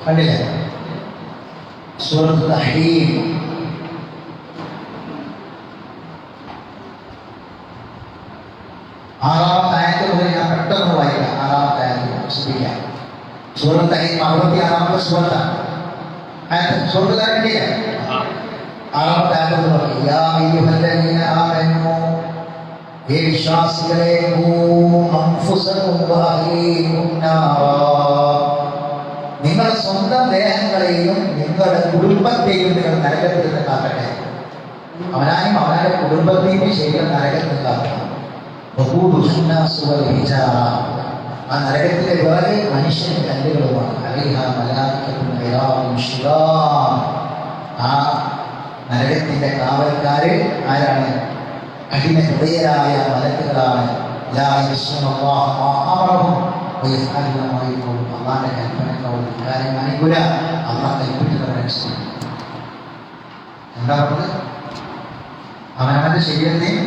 കണ്ടില്ലേ? സൂറത്ത് തഹ്രീം ആറാമത്തെ ആയത്ത് മുതൽ ഞാൻ പെട്ടെന്ന് വായിക്കാം. ആറാമത്തെ ആയത്ത് ശ്രദ്ധിക്കാം. സൂറത്ത് തഹ്രീം 66-ാമത്തെ സൂറത്താണ്. സൂറത്ത് കണ്ടില്ല? ആറാമത്തെ ആയത്ത് പറയും, യാ അയ്യുഹല്ലദീന ആമനൂ, ഹേ വിശ്വാസികളെ, അൻഫുസകും വഅഹ്ലീകും നാറാ, നിങ്ങളുടെ സ്വന്തം ദേഹങ്ങളെയും നിങ്ങളുടെ കുടുംബത്തെയും നിങ്ങൾ നരകത്തിൽ നിന്ന് കാക്കട്ടെ. അവനായും അവനാന്റെ കുടുംബത്തെയും ശരീരം നരകത്തിൽ നിന്ന് കാക്കണം. ആ നരകത്തിലെ വേറെ മനുഷ്യന്റെ കല്ലുകളുമാണ്. ആ നരകത്തിന്റെ കാവൽക്കാര് ആരാണ്? കഠിന ഹൃദയരായ മലക്കുകളാണ്. അള്ളാന്റെ കൽപ്പനക്കാവും കാര്യം അനുകൂല അള്ളാഹ് കൽപ്പിക്കുന്നവരനുസരിച്ച്. എന്താ പറഞ്ഞത്? അവനവന്റെ ശരീരത്തെയും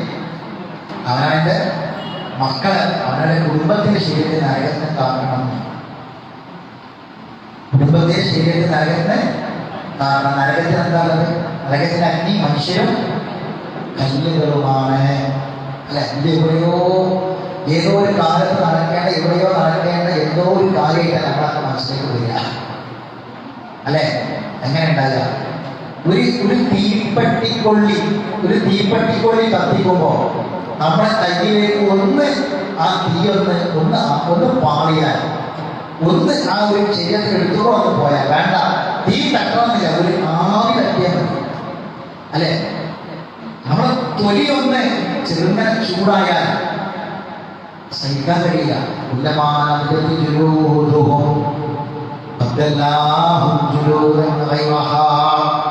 അവനവന്റെ മക്കളെ അവനവന്റെ കുടുംബത്തിന്റെ ശരീരത്തെ നരകത്തിന് താങ്ങണം. കുടുംബത്തിന്റെ ശരീരത്തെ നരകത്തിന് താങ്ങണം. നരകത്തിന് എന്താണത്? നരകത്തിന്റെ അഗ്നി മനുഷ്യരും കല്ലുകളുമാണ്. അല്ല, ഇത് എവിടെയോ ഏതോ ഒരു കാലത്ത് നടക്കേണ്ട, എവിടെയോ നടക്കേണ്ട എന്തോ ഒരു കാര്യമായിട്ട് നമ്മളൊക്കെ മനസ്സിലേക്ക് വരിക അല്ലെ? എങ്ങനെ ഉണ്ടാകുക? ഒരു തീപ്പെട്ടിക്കൊള്ളി കത്തിക്കുമ്പോൾ നമ്മുടെ കയ്യിലേക്ക് ഒന്ന് ആ തീ ഒന്ന് പാളിയാൽ, ഒന്ന് ആ ഒരു ശരീരത്തിൽ എടുത്തുകൊണ്ട് വന്ന് പോയാൽ വേണ്ട, തീ തട്ടണമെന്നില്ല, ഒരു ആവി തട്ടിയാൽ മതി അല്ലെ? നമ്മുടെ തൊലി ഒന്ന് ചെറുങ്ങനെ ചൂടായാൽ സഹിക്കാൻ കഴിയില്ല.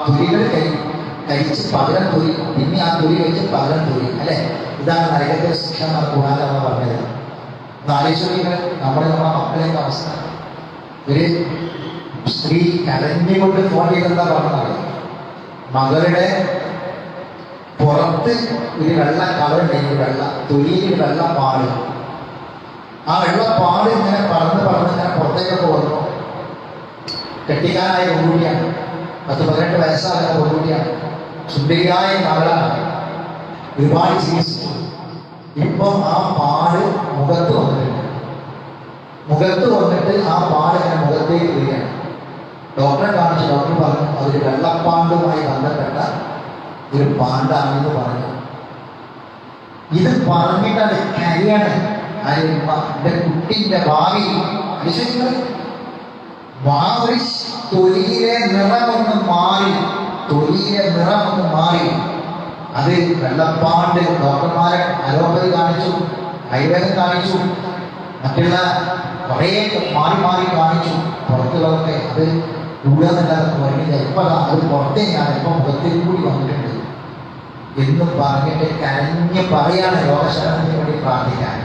തൊലികൾ കഴിച്ച് പകരം തൊലി, പിന്നെ ആ തൊലി കഴിച്ച് പകരം തൊലി അല്ലെ? ഇതാണ് നരകത്തെ ശിക്ഷ എന്നാണ് ഖുർആനിൽ പറഞ്ഞത്. ആലോചിക്കുക, നമ്മുടെ മക്കളെയൊക്കെ അവസ്ഥ. ഒരു സ്ത്രീ കരഞ്ഞുകൊണ്ട് ഫോൺ ചെയ്തെന്താ പറഞ്ഞത്? മകളുടെ പുറത്ത് ഒരു വെള്ള കളറുണ്ടെങ്കിൽ വെള്ള തൊലിയിൽ വെള്ളപ്പാട്, ആ വെള്ളപ്പാട് ഇങ്ങനെ പറന്ന് ഇങ്ങനെ പുറത്തേക്കൊക്കെ വന്നു. കെട്ടിക്കാനായ പെൺകുട്ടിയാണ്, 10-18 വയസ്സായ പെൺകുട്ടിയാണ്, സുന്ദരിയായ മകളാണ്, ഒരുപാട് ചികിത്സിച്ചു. ഇപ്പം ആ പാട് മുഖത്ത് വന്നിട്ട് ആ പാട് ഇങ്ങനെ മുഖത്തേക്ക് വരികയാണ്. ഡോക്ടറെ കാണിച്ച് ഡോക്ടർ പറഞ്ഞു അതൊരു വെള്ളപ്പാണ്ടുമായി ബന്ധപ്പെട്ട ഒരു പാണ്ടാണെന്ന് പറഞ്ഞു. ഇത് പറഞ്ഞിട്ട് അത് കരിയാണ്. എന്റെ കുട്ടിന്റെ ഭാവി തൊലിയിലെ നിറമൊന്ന് മാറി അത് വെള്ളപ്പാണ്ട്. ഡോക്ടർമാരെ അലോപ്പതി കാണിച്ചു, ആയുർവേദം കാണിച്ചു, മറ്റുള്ള കുറേ മാറി കാണിച്ചു. പുറത്തുള്ളതൊക്കെ അത് കൂടാന്നല്ലാതെ വരുന്നില്ല. ഇപ്പം അത് പുറത്തേക്കാണ്, ഇപ്പം മുഖത്തിൽ കൂടി വന്നിട്ടുണ്ട് എന്നും പറഞ്ഞിട്ട് കരഞ്ഞ് പറയാണ് രോഗശാന്തിക്ക് വേണ്ടി പ്രാർത്ഥിക്കാൻ.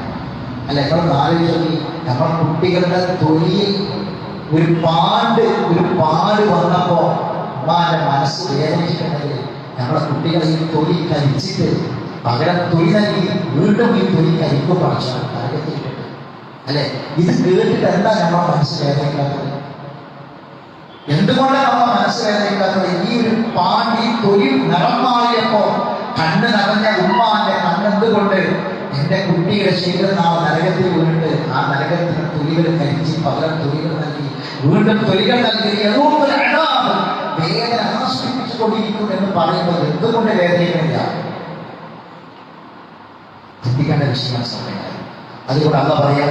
അല്ല, നമ്മൾ ആലോചിച്ചു, നമ്മുടെ കുട്ടികളുടെ തൊലിയിൽ ഒരു പാട് വന്നപ്പോ അമ്മാന്റെ മനസ്സ് വേദനിച്ചിട്ടുണ്ടെങ്കിൽ നമ്മുടെ കുട്ടികളെ ഈ തൊലി കരിച്ചിട്ട് പകരം തൊലി നൽകി വീണ്ടും ഈ തൊലി കരിക്കും പഠിച്ചാൽ നരകത്തിയിട്ടുണ്ട് അല്ലെ? ഇത് കേട്ടിട്ട് എന്താ നമ്മുടെ മനസ്സ് വേദനിക്കാത്തത്? എന്തുകൊണ്ടാണ് നമ്മുടെ മനസ്സ് വേദനിക്കാത്തത്? ഈ ഒരു ഈ തൊലി നിറം മാറിയപ്പോ കണ്ണ് നിറഞ്ഞ ഉമ്മാന്റെ കണ്ണെന്തുകൊണ്ട് എന്റെ കുട്ടിയുടെ ശരീരം നാം നരകത്തിൽ വീണിട്ട് ആ നരകത്തിന് തൊലികൾ കരിച്ച് പകരം തൊലികൾ നൽകി വീണ്ടും തൊലികൾ നൽകി വേദന ആസ്വദിപ്പിച്ചുകൊണ്ടിരിക്കും എന്ന് പറയുമ്പോൾ എന്തുകൊണ്ട് വേദനിക്കുന്നില്ല? ചിന്തിക്കേണ്ട വിഷയമാണ് സമയമായി. അതുകൊണ്ട് അല്ല പറയാം,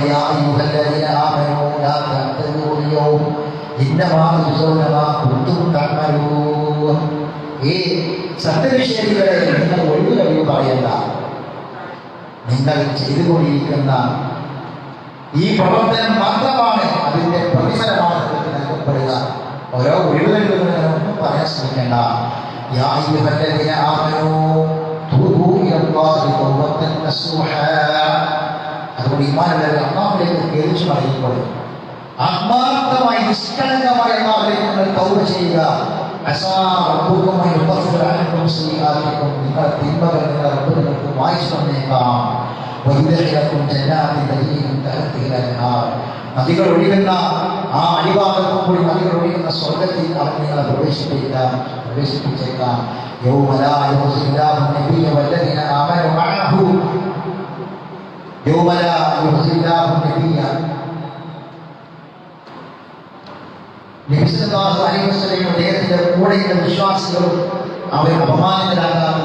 സത്യനിഷേധികളെ നിങ്ങൾ ഒഴിവ് കഴിവ് പറയണ്ട. നിങ്ങൾ ചെയ്തുകൊണ്ടിരിക്കുന്ന ഈ പ്രവർത്തനം മാത്രമാണ് അതിന്റെ പ്രതിഫലമാണ് നിങ്ങൾക്ക് നൽകപ്പെടുക. ഓരോ ഒഴിവ് കഴിവുകളൊന്നും പറയാൻ ശ്രമിക്കേണ്ട. അതുകൊണ്ട് ഈമാനുള്ളവർ അല്ലാഹുവിലേക്ക് കേൾച്ചു പറയുമ്പോൾ ആത്മാർത്ഥമായി നിഷ്കളങ്കമായി അല്ലാഹുവിലേക്ക് നിങ്ങൾ തൗബ ചെയ്യുക. നിങ്ങളുടെ തിന്മകൾ നിങ്ങളുടെ റബ്ബ് നിങ്ങൾക്ക് വായിച്ചു തന്നേക്കാം. നദികൾ ഒഴുകുന്ന ആ അടിഭാഗത്തും കൂടി നദികൾ ഒഴുകുന്ന സ്വർഗത്തിൽ അവൻ നിങ്ങളെ പ്രവേശിപ്പിച്ചേക്കാം. അദ്ദേഹത്തിന്റെ കൂടെയുള്ള വിശ്വാസികളും അവർ അപമാനിതരാകാത്ത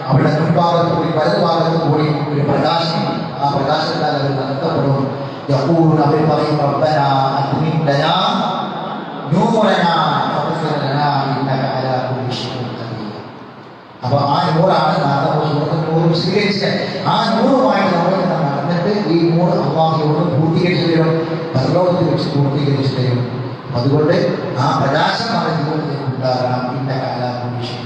അവരുടെ മുൻഭാഗത്ത് കൂടി വലതുഭാഗത്ത് കൂടി ഒരു പ്രകാശം, ആ പ്രകാശത്താൽ അവർ നടത്തപ്പെടും. അവർ പറയും, അപ്പൊ ആ നൂറാണ് നൂറ് സ്വീകരിച്ച് ആ നൂറുമായിട്ട് നമ്മൾ നടന്നിട്ട് ഈ നൂറ് അള്ളാഹുവിനോട് പൂർത്തീകരിച്ചു തരും, പരലോകത്തിൽ വെച്ച് പൂർത്തീകരിച്ചു തരും. അതുകൊണ്ട് ആ പ്രകാശമാണ് ജീവിതത്തിൽ ഉണ്ടാകണം. ഇന്ന കാലാകുലീഷൻ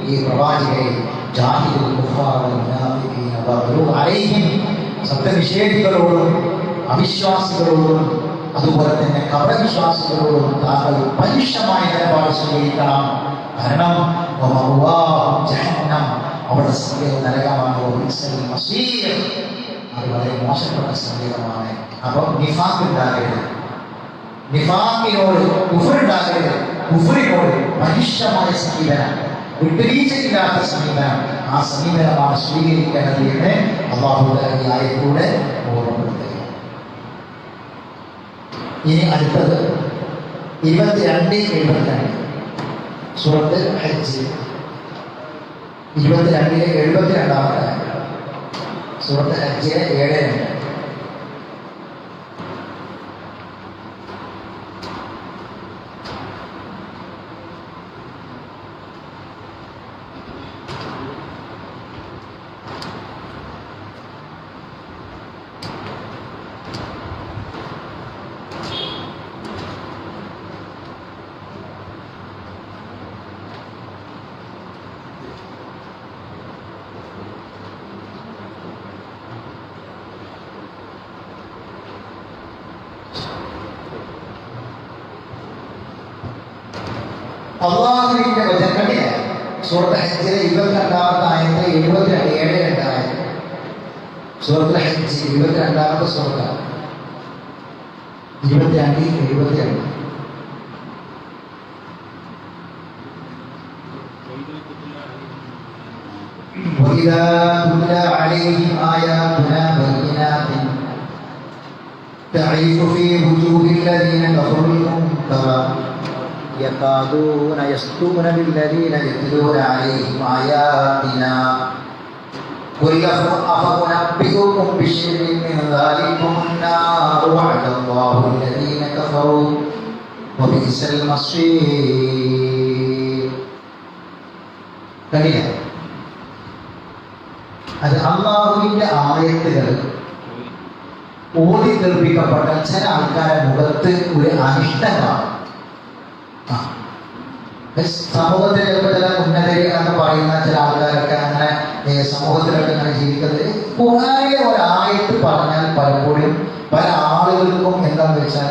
ഈ പ്രവാചകരെ സത്യനിഷേധികളോടും അവിശ്വാസികളോടും അതുപോലെ തന്നെ കപടവിശ്വാസികളോടും താങ്കൾ പരുഷമായ നിലപാട് സ്വീകരിക്കണം. കാരണം അവിടെ സംഗീതം നരകമാണ്, അത് വളരെ മോശപ്പെട്ട സംഗീതമാണ്. അപ്പം നിഫാഖ് ഉണ്ടാകരുത്, നിഫാഖിനോട് കുഫ്ർ ഉണ്ടാകരുത്, കുഫ്രിനോട് പരുഷമായ സമീപനം. വിട്ടുവീഴ്ചയില്ലാത്ത സമീപനം. ആ സമീപനമാണ് സ്വീകരിക്കേണ്ടത് എന്ന് അല്ലാഹു ഈ ആയത്തിലൂടെ ഓർമ്മപ്പെടുത്തുക. ഇനി അടുത്തത് 22-72 സൂറത്ത് ഹജ്ജ് 22-72 സൂറത്ത് ഹജ്ജിലെ 7-2. അള്ളാഹുവിന്റെ വചനങ്ങളിലെ സൂറത്ത് ഹജ്ജിലെ 22-ാമത്തെ ആയത്ത് 7-2 ആയത്. സൂറത്തുൽ ഹജ്ജ് 22-ാമത്തെ സൂറത്താണ്. 22-72. وإذا تتلى عليهم آياتنا بينات تعرف في وجوه الذين كفروا المنكر يكادون يسطون بالذين يتلون عليهم آياتنا قل أفأنبئكم بشر من ذلكم النار وعد الله الذين كفروا وبئس المصير. അത് അള്ളാഹുവിന്റെ ആയത്തുകൾ ഓതി കേൾപ്പിക്കപ്പെട്ട ചില ആൾക്കാരുടെ മുഖത്ത് ഒരു അനിഷ്ടമാണ്. സമൂഹത്തിലെ ചില ഉന്നതര് എന്ന് പറയുന്ന ചില ആൾക്കാരൊക്കെ അങ്ങനെ സമൂഹത്തിലൊക്കെ അങ്ങനെ ജീവിക്കുന്നത് ഖുർആനിലെ ഒരായത്ത് പറഞ്ഞാൽ പലപ്പോഴും പല ആളുകൾക്കും എന്താന്ന് വെച്ചാൽ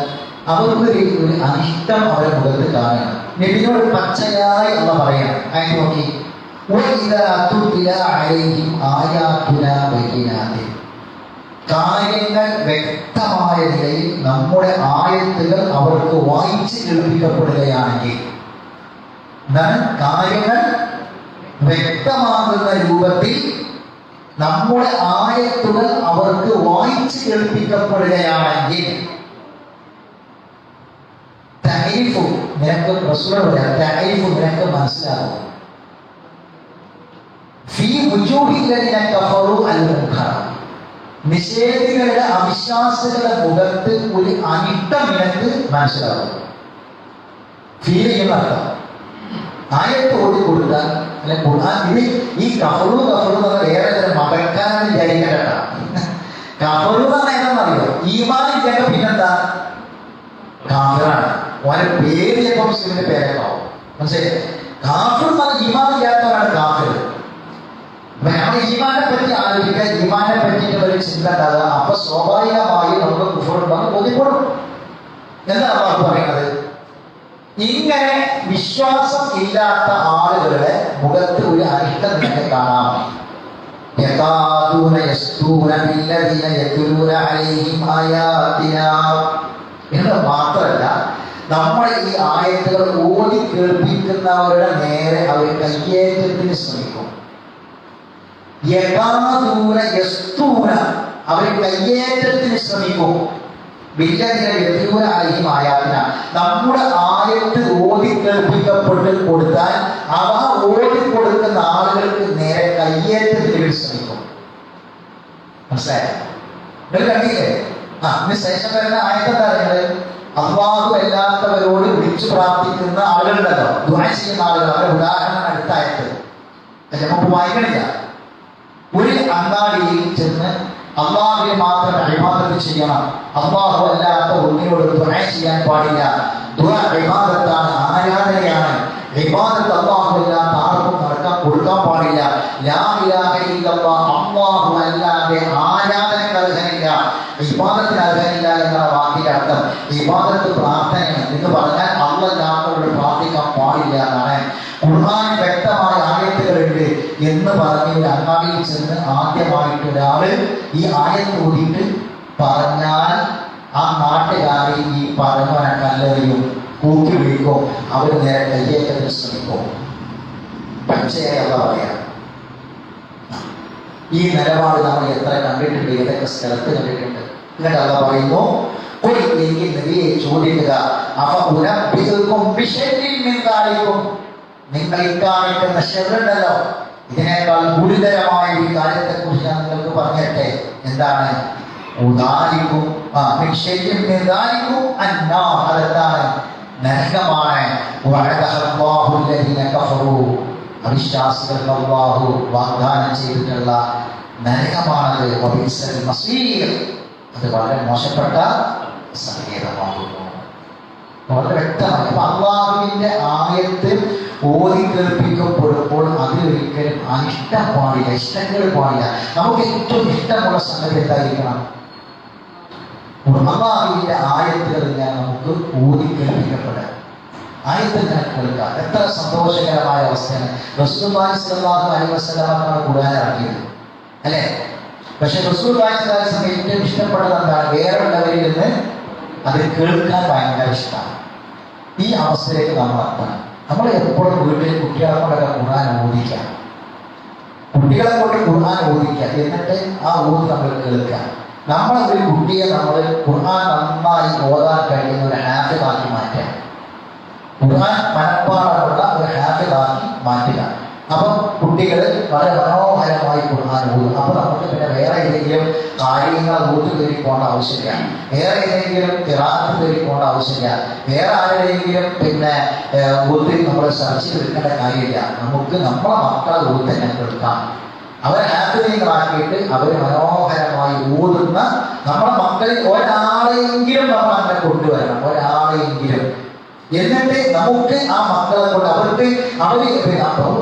അവർക്ക് ഒരു അനിഷ്ടം അവരുടെ മുഖത്ത് കാണുകയാണ്. നബിയോട് പച്ചയായി അള്ള പറയണം. അതിന് നോക്കി കാര്യങ്ങൾ വ്യക്തമായ നിലയിൽ നമ്മുടെ ആയത്തുകൾ അവർക്ക് വായിച്ച് കേൾപ്പിക്കപ്പെടുകയാണെങ്കിൽ, കാര്യങ്ങൾ വ്യക്തമാകുന്ന രൂപത്തിൽ നമ്മുടെ ആയത്തുകൾ അവർക്ക് വായിച്ച് കേൾപ്പിക്കപ്പെടുകയാണെങ്കിൽ നിനക്ക് നിനക്ക് മനസ്സിലാകും. നിഷേധികളുടെ അവിശ്വാസികളുടെ മുഖത്ത് ഒരു അനിഷ്ടം നിനക്ക് മനസ്സിലാകും. ഫീൽ ചെയ്യുന്ന അർത്ഥം ആയത്ത് ഓടി കൊടുത്താൽ ഇത് ഈ കഫറു എന്ന് വേറെ ചില മതക്കാരൻ വിചാരിക്കേണ്ട. കഫറു എന്ന് പറയുന്നറിയോ, ഈമാനിക്കൊക്കെ പിന്നെന്താ കാഫിറാണ്. ഓരോ പേര് ചിലപ്പോൾ മുസ്ലിമിന്റെ പേരൊക്കെയാവും. മനസ്സിലായി? കാഫിർ എന്ന് പറഞ്ഞാൽ ഈമാനില്ലാത്തവരാണ് കാഫിർ. അപ്പൊ നമ്മൾ ഈമാനെ പറ്റി ആലോചിക്കുക, ഈമാനെ പറ്റിയിട്ടുള്ള ഒരു ചിന്ത ഉണ്ടാകുക. അപ്പൊ സ്വാഭാവികമായി നമുക്ക് കുഫറുണ്ടെന്ന് ബോധ്യപ്പെടും. എന്താണ് അള്ളാഹു പറയുന്നത്? ഇങ്ങനെ വിശ്വാസം ഇല്ലാത്ത ആളുകളുടെ മുഖത്ത് ഒരു അനിഷ്ടം നിനക്ക് കാണാം. എന്ന് മാത്രമല്ല, നമ്മുടെ ഈ ആയത്തുകൾ ഓടി കേൾപ്പിക്കുന്നവരുടെ നേരെ അവർ കയ്യേറ്റത്തിന് ശ്രമിക്കും. അവർ കയ്യേറ്റത്തിന് ശ്രമിക്കും. നമ്മുടെ ആയത്ത് ഓടി കേൾപ്പിക്കപ്പെട്ട് കൊടുത്താൽ അവ ഓടിക്കൊടുക്കുന്ന ആളുകൾക്ക് നേരെ കയ്യേറ്റത്തിന് ശ്രമിക്കും. മനസ്സിലായോ? കണ്ടില്ലേ? ശേഷം വരുന്ന ആയത്തെന്താ പറയുന്നത്? അള്ളാഹു അല്ലാത്തവരോട് വിളിച്ചു പ്രാർത്ഥിക്കുന്ന ആളുകളുണ്ടല്ലോ, ദുആ ചെയ്യുന്ന ആളുകൾ. അവരുടെ ഉദാഹരണം അടുത്ത ആയത്ത് നമുക്ക് വായിക്കണില്ല. ഒരു അങ്ങാടിയിൽ ചെന്ന് അള്ളാഹുവിനെ മാത്രം ഇബാദത്ത് ചെയ്യണം, അള്ളാഹു അല്ലാത്ത ഒന്നിനോട് ദുആ ചെയ്യാൻ പാടില്ല. ദുആ ഇബാദത്താണ്, ആരാധനയാണ്. ഇബാദത്ത് അള്ളാഹു അല്ലാത്ത ആർക്കും കൊടുക്കാൻ പാടില്ല. ലാ ഇലാഹ ഇല്ലല്ലാഹ്, അള്ളാഹു അല്ലാതെ ആരാധനയ്ക്ക് അർഹനില്ല, ഇബാദത്തിന് അർഹനില്ല എന്ന വാക്കിന്റെ അർത്ഥം ഇബാദത്ത് പ്രാർത്ഥനയാണ് എന്ന് പറഞ്ഞാൽ അല്ലാത്തവരോട് പ്രാർത്ഥിക്കാൻ പാടില്ല എന്നാണ്. ഖുർആൻ വ്യക്തമായ ആയത്തുകളുണ്ട് എന്ന് പറഞ്ഞ് ഒരു അങ്ങാടിയിൽ ചെന്ന് ആദ്യമായിട്ട് ഒരാള് ഈ ആയത്ത് ഓടിയിട്ട് പറഞ്ഞാൽ ആ നാട്ടുകാരെ ഈ പറഞ്ഞവനെ കല്ലെറിയും, കൂക്കി വിളിക്കും, അവർ നേരെ കയ്യേറ്റത്തിന് ശ്രമിക്കും. പച്ചയായി അല്ല പറയാം. ഈ നിലപാട് നമ്മൾ എത്ര കണ്ടിട്ടുണ്ട്, ഏതൊക്കെ സ്ഥലത്ത് കണ്ടിട്ടുണ്ട്. എന്നിട്ട് അല്ല പറയുന്നു, എങ്കിൽ നബിയെ ചോദിക്കുക, നിങ്ങൾ ഇക്കാണിക്കുന്ന ഷെറുണ്ടല്ലോ, ഇതിനേക്കാൾ ഗുരുതരമായ ഈ കാര്യത്തെ കുറിച്ച് ഞാൻ നിങ്ങൾക്ക് പറഞ്ഞിട്ടെ. എന്താണ്? അതെന്താണ്? നരകമാണ്. അവിശ്വാസികൾക്ക് അല്ലാഹു വാഗ്ദാനം ചെയ്തിട്ടുള്ള നരകമാണത്. അത് വളരെ മോശപ്പെട്ട സംഗീതമാകുന്നു. വളരെ വ്യക്തമാണ്. അപ്പൊ അള്ളാഹുവിന്റെ ആയത്ത് ഓതി കേൾപ്പിക്കപ്പെടുമ്പോൾ അതിലൊരിക്കലും അനിഷ്ടം പാടില്ല, ഇഷ്ടങ്ങൾ പാടില്ല. നമുക്ക് ഏറ്റവും ഇഷ്ടമുള്ള സംഗതി എന്തായിരിക്കണം? അള്ളാഹുവിന്റെ ആയത്തുകൾ ഞാൻ നമുക്ക് ഓതി കേൾപ്പിക്കപ്പെടാം, ആയത്തിൽ ഞാൻ കേൾക്കാം. എത്ര സന്തോഷകരമായ അവസ്ഥയാണ്. റസൂലുള്ളാഹി സ്വല്ലല്ലാഹു അലൈഹി വസല്ലമയാണ് ഖുർആൻ ഇറക്കിയത്, അല്ലേ? പക്ഷെ റസൂലുള്ളാഹി സ്വല്ലല്ലാഹു അലൈഹി വസല്ലം ഏറ്റവും ഇഷ്ടപ്പെട്ടത് എന്താണ്? വേറുള്ളവരിൽ നിന്ന് അത് കേൾക്കാൻ ഭയങ്കര ഇഷ്ടമാണ്. ഈ അവസ്ഥയിലേക്ക് നമ്മൾ എത്തണം. നമ്മൾ എപ്പോഴും വീട്ടിൽ കുട്ടികളെ കൊണ്ടൊക്കെ ഖുർആൻ ഓദിക്കാം, കുട്ടികളെ കൊണ്ട് ഖുർആൻ ഓദിക്കാം. എന്നിട്ട് ആ ഓതി നമ്മൾ കേൾക്കാം. നമ്മളൊരു കുട്ടിയെ നമ്മൾ ഖുർആൻ നന്നായി ഓതാൻ കഴിയുന്ന ഒരു ഹാഫിളാക്കി മാറ്റാം, ഖുർആൻ മനഃപ്പാടമുള്ള ഒരു ഹാഫിളാക്കി മാറ്റുക. അപ്പം കുട്ടികൾ വളരെ മനോഹരമായി ഖുർആൻ ഓതും. അപ്പൊ നമുക്ക് പിന്നെ വേറെ ഏതെങ്കിലും കാര്യങ്ങൾ ഓതി കയറി പോകേണ്ട ആവശ്യമില്ല, വേറെ ഏതെങ്കിലും ഖിറാഅത്ത് കയറി പോകേണ്ട ആവശ്യമില്ല, വേറെ ആരുടെയെങ്കിലും പിന്നെ ഓതി നമ്മൾ സെർച്ച് ചെയ്തെടുക്കേണ്ട കാര്യമില്ല. നമുക്ക് നമ്മളെ മക്കളെ ഓതി തന്നെ കേൾക്കാം. അവരെ ഹാഫിളാക്കിയിട്ട് അവർ മനോഹരമായി ഓതുന്ന നമ്മുടെ മക്കളിൽ ഒരാളെയെങ്കിലും നമ്മൾ അങ്ങനെ കൊണ്ടുവരണം, ഒരാളെയെങ്കിലും. എന്നിട്ട് നമുക്ക് ആ മക്കളെ കൊണ്ട് അവർക്ക്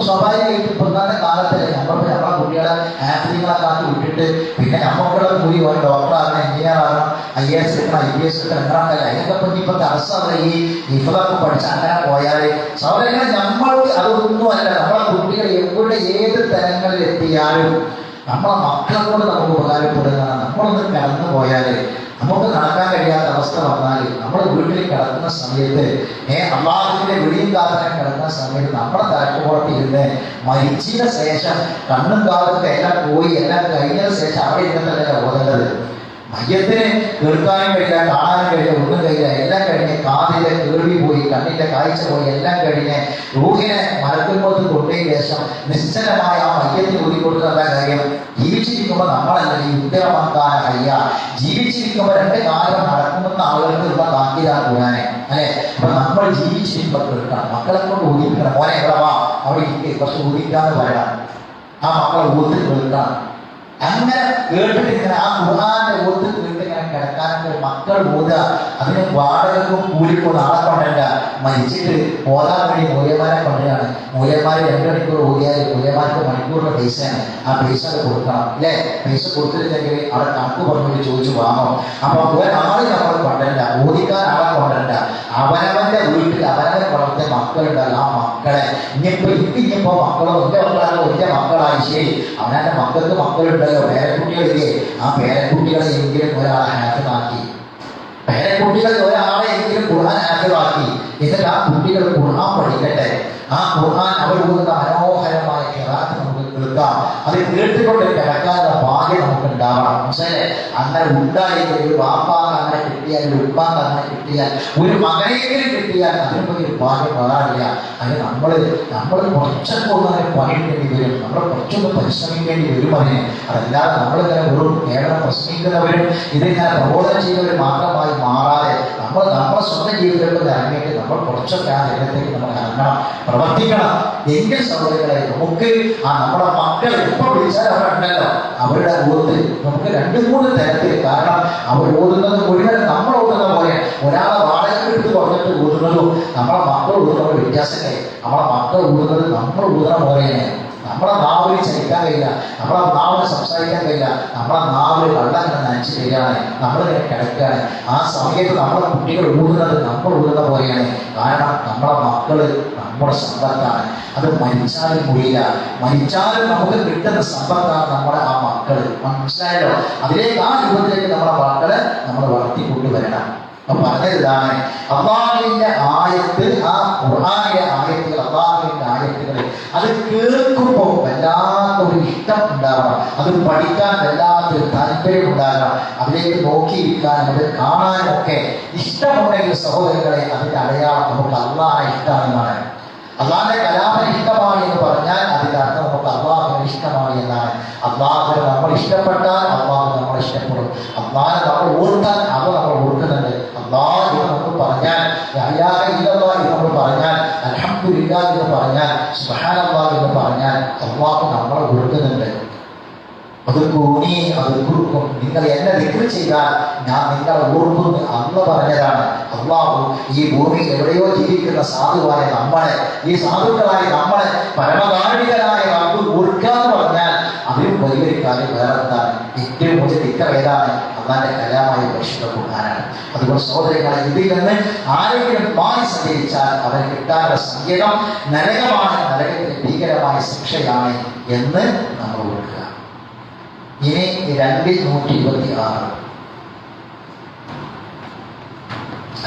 സ്വാഭാവികമായിട്ട് ഇപ്പോഴത്തെ കാലത്തല്ലേ നമ്മളെ കുട്ടികളെ ഹാഫിളാക്കി വിട്ടിട്ട് പിന്നെ നമ്മളുടെ കൂടി ഒരു ഡോക്ടറാകണം, എഞ്ചിനീയർ ആകണം, IAS എടുക്കണം, IPS എടുക്കണം, എങ്ങനെയാണല്ലോ അതിനൊക്കെ പറ്റി ഇപ്പൊ തടസ്സമല്ല. ഈ ഇഫ്ളൊക്കെ പഠിച്ച് അങ്ങനെ പോയാൽ സൗകര്യങ്ങൾ നമ്മൾക്ക് അതൊന്നും അല്ല. നമ്മളെ കുട്ടികൾ എവിടെ ഏത് തലങ്ങളിൽ എത്തിയാലും നമ്മളെ മക്കളെ കൊണ്ട് നമുക്ക് ഉപകാരപ്പെടുന്നതാണ്. നമ്മളൊന്ന് കടന്നു പോയാൽ, നമുക്ക് നടക്കാൻ കഴിയാത്ത അവസ്ഥ വന്നാൽ, നമ്മൾ വീട്ടിൽ കിടക്കുന്ന സമയത്ത് അള്ളാഹുവിന്റെ വിളിയും കാത്തനെ കിടക്കുന്ന സമയത്ത് നമ്മുടെ തലക്കുപുറത്ത് ഇരുന്ന് മരിച്ചതിന് ശേഷം കണ്ണും കാലത്തൊക്കെ എല്ലാം പോയി എല്ലാം കഴിഞ്ഞതിന് ശേഷം അവിടെ ഇരുന്നിട്ടല്ല ഓതേണ്ടത്. മയ്യത്തിന് കേൾക്കാനും കഴിയില്ല, കാണാനും കഴിയില്ല, ഒന്നും കഴിയില്ല, എല്ലാം കഴിഞ്ഞ് കാതിലെ കേൾവി പോയി, കണ്ണിന്റെ കാഴ്ച പോയി, എല്ലാം കഴിഞ്ഞ് റൂഹിനെ മരത്തിൽപോത്ത് കൊണ്ടേ ശേഷം നിശ്ചലമായ ആ മയ്യത്തിന് ഊതിക്കൊടുക്കുന്ന കാര്യം. ജീവിച്ചിരിക്കുമ്പോൾ നമ്മളല്ല ഈ ഉത്തരമാക്കാൻ കഴിയ, ജീവിച്ചിരിക്കുമ്പോൾ രണ്ട് കാലം നടക്കുമെന്ന ആളുകൾക്കുള്ള താക്കീതാണ് ഖുർആനെ, അല്ലെ? അപ്പൊ നമ്മൾ ജീവിച്ചിരിക്കുമ്പോൾ കേൾക്കണം, മക്കളെ കൊണ്ട് ഊതിക്കണം. മോനെ എവിടെവാ, അവിടെ ഇരിക്കെ കുറച്ച് ഊതിക്കാന്ന് പറയാം, ആ മക്കളെ ഊതി കേൾക്കണം. അങ്ങനെ കേട്ടിട്ടിങ്ങനെ ആ ഖുർആന്റെ ഓത്ത് കേട്ട് ഇങ്ങനെ കിടക്കാനൊക്കെ മക്കൾ ഓതുക. അതിന് വാടകക്കും കൂലിക്കും ആളെ കൊണ്ടല്ല, മരിച്ചിട്ട് ഓതാൻ വേണ്ടി മൂല്യന്മാരെ കൊണ്ടാണ്. മൂല്യന്മാർ 2 മണിക്കൂർ ഓതിയാൽ മൂല്യന്മാർക്ക് മണിക്കൂറിന്റെ പൈസയാണ്. ആ പൈസ കൊടുക്കണം, അല്ലേ? പൈസ കൊടുത്തിട്ടില്ലെങ്കിൽ അവിടെ കണക്ക് പറഞ്ഞിട്ട് ചോദിച്ചു വാങ്ങും. അപ്പൊ ഒരാളെ നമ്മൾ കൊണ്ടല്ല, ഓദിക്കാൻ ആളെ കൊണ്ടല്ല. അവനവന്റെ വീട്ടിൽ അവനവൻ വളർത്തിയ മക്കളുണ്ടല്ലോ, ആ മക്കളെ ഇനിയിപ്പോ മക്കളോ ഒറ്റ മക്കളാണോ ഒറ്റ മക്കളായി ശരി, അവനവന്റെ മക്കൾക്ക് മക്കളുണ്ടല്ലോ, പേരക്കുട്ടികളില്ലേ, ആ പേരക്കുട്ടികളെ എങ്കിലും ഒരാളെ ഹാഫിളാക്കി, പേരക്കുട്ടികളിൽ ഒരാളെ എങ്കിലും ഖുർആൻ ഹാഫിളാക്കി. എന്നിട്ട് ആ കുട്ടികൾ ഖുർആൻ പഠിക്കട്ടെ. ആ ഖുർആൻ അവർ കൊടുക്കുന്ന മനോഹരമായ ഖിറാഅത്ത് നമുക്ക് കേൾക്കാം. അത് കേട്ടുകൊണ്ട് കിടക്കാനുള്ള ഭാഗ്യം നമുക്ക് ഉണ്ടാവണം. മനസ്സിലെ അങ്ങനെ ഉണ്ടായെങ്കിൽ ഒരു വാപ്പാക്ക് അങ്ങനെ കിട്ടിയാൽ, ഒരു ഉപ്പാക്ക് അങ്ങനെ കിട്ടിയാൽ, ഒരു മകനെങ്കിലും കിട്ടിയാൽ അതിനൊക്കെ ഒരു ഭാഗ്യം വരാറില്ല. അതിന് നമ്മൾ കുറച്ചൊക്കെ ഒന്നും പണിയെടുക്കേണ്ടി വരും, നമ്മൾ കുറച്ചൊന്ന് പരിശ്രമിക്കേണ്ടി വരും അതിന്. അതല്ലാതെ നമ്മളിങ്ങനെ വെറും കേവലം പ്രശ്നിക്കുന്നവരും ഇതിങ്ങനെ പ്രബോധനം ചെയ്യുന്നവർ മാത്രമായി മാറാതെ നമ്മളെ സ്വന്തം ജീവിതത്തിൽ ഇറങ്ങിയിട്ട് നമ്മൾ കുറച്ചൊക്കെ ആ രംഗത്തേക്ക് നമ്മൾ ഇറങ്ങണം, പ്രവർത്തിക്കണം. എങ്കിൽ സൗകര്യങ്ങളെ നമുക്ക് ആ നമ്മുടെ മക്കൾ എപ്പോൾ വിളിച്ചാൽ അവരുണ്ടല്ലോ, അവരുടെ ഓത്ത് നമുക്ക് 2-3 തരത്തിൽ. കാരണം അവർ ഓതുന്നത് മുഴുവൻ നമ്മൾ ഓതുന്ന പോലെ, ഒരാളെ വാടകയ്ക്ക് എടുത്ത് പറഞ്ഞിട്ട് ഓതുന്നതും നമ്മളെ മക്കൾ ഓതുന്നത് വ്യത്യാസമല്ലേ. നമ്മളെ മക്കൾ ഓതുന്നത് നമ്മൾ ഓതുന്ന പോലെയാണ്. നമ്മളെ നാവിൽ ചലിക്കാൻ കഴിയില്ല, നമ്മളെ നാവിൽ സംസാരിക്കാൻ കഴിയില്ല, നമ്മളെ നാവിൽ വെള്ളം ഇങ്ങനെ നനച്ച് തരികയാണ്, നമ്മളിങ്ങനെ കിടക്കുകയാണ്. ആ സമയത്ത് നമ്മളെ കുട്ടികൾ ഊതുന്നത് നമ്മൾ ഊതുന്ന പോലെയാണ്. കാരണം നമ്മളെ മക്കള് നമ്മുടെ സമ്പത്താണ്. അത് മരിച്ചാലും മുറിയില്ല, മരിച്ചാലും നമുക്ക് കിട്ടുന്ന സമ്പത്താണ് നമ്മുടെ ആ മക്കള്. മനസ്സിലായല്ലോ? അതിലേക്ക് ആ രൂപത്തിലേക്ക് നമ്മളെ മക്കളെ നമ്മൾ വളർത്തിക്കൊണ്ടുവരണം. അപ്പൊ പറഞ്ഞതാണ് അള്ളാഹുവിന്റെ ആയത്ത്, ആ ഖുർആനിലെ ആയത്തുകൾ, അള്ളാഹുവിന്റെ ആയത്തുകൾ അത് കേൾക്കുമ്പോൾ വല്ലാത്തൊരു ഇഷ്ടം ഉണ്ടാകണം, അത് പഠിക്കാൻ വല്ലാത്തൊരു താല്പര്യം ഉണ്ടാകണം, അതിലേക്ക് നോക്കിയിരിക്കാനും അത് കാണാനും ഒക്കെ ഇഷ്ടമുണ്ടെങ്കിൽ സഹോദരങ്ങളെ, അതിന്റെ അടയാളം നമുക്ക് അള്ളാഹെ ഇഷ്ടമാണെന്നാണ്. അള്ളാഹിന്റെ കലാമിന് ഇഷ്ടമാണ് എന്ന് പറഞ്ഞാൽ അതിന്റെ അർത്ഥം നമുക്ക് അള്ളാഹുവിന് ഇഷ്ടമാണ് എന്നാണ്. അള്ളാഹുവിനെ നമ്മൾ ഇഷ്ടപ്പെട്ടാൽ അള്ളാഹു നമ്മളെ ഇഷ്ടപ്പെടും. അള്ളാഹിനെ നമ്മൾ ഓർത്താൽ അവ നമ്മൾ ഓർക്കുന്നുണ്ട്. അള്ളാഹ് എന്ന് നമ്മൾ പറഞ്ഞാൽ, ലാ ഇലാഹ ഇല്ലല്ലാഹ് എന്ന് നമ്മൾ പറഞ്ഞാൽ, അൽഹംദുലില്ലാഹ് എന്ന് പറഞ്ഞാൽ, സുബ്ഹാനല്ലാഹ് എന്ന് പറഞ്ഞാൽ അള്ളാഹു നമ്മളെ ഓർക്കുന്നുണ്ട്. അത് കൂടി അത് കൊടുക്കും. നിങ്ങൾ എന്നെ ദിക്ർ ചെയ്താൽ ഞാൻ നിങ്ങളെ ഓർക്കുന്നു അന്ന് പറഞ്ഞതാണ്. അള്ളാഹു ഈ ഭൂമിയിൽ എവിടെയോ ജീവിക്കുന്ന സാധുവായ നമ്മളെ, ഈ സാധുക്കളായ നമ്മളെ പരമകാരുണികരായ റബ്ബ് ഓർക്കുക എന്ന് പറഞ്ഞാൽ അതിലും വലിയൊരു കാര്യം വേറെന്താണ്? ഏറ്റവും വലിയ ദിക്ർ ഏതാണ്? അള്ളാന്റെ കലാമായ പരിശുദ്ധ ഖുർആനാണ്. അതുകൊണ്ട് സഹോദരങ്ങളെ, ഇതിൽ നിന്ന് ആരെങ്കിലും മാറി സഞ്ചരിച്ചാൽ അവന് കിട്ടാനുള്ള സങ്കേതം നരകമാണ്, നരകത്തിന്റെ ഭീകരമായ ശിക്ഷയാണ് എന്ന് നമ്മൾ ഓർക്കുക. ഇനി 226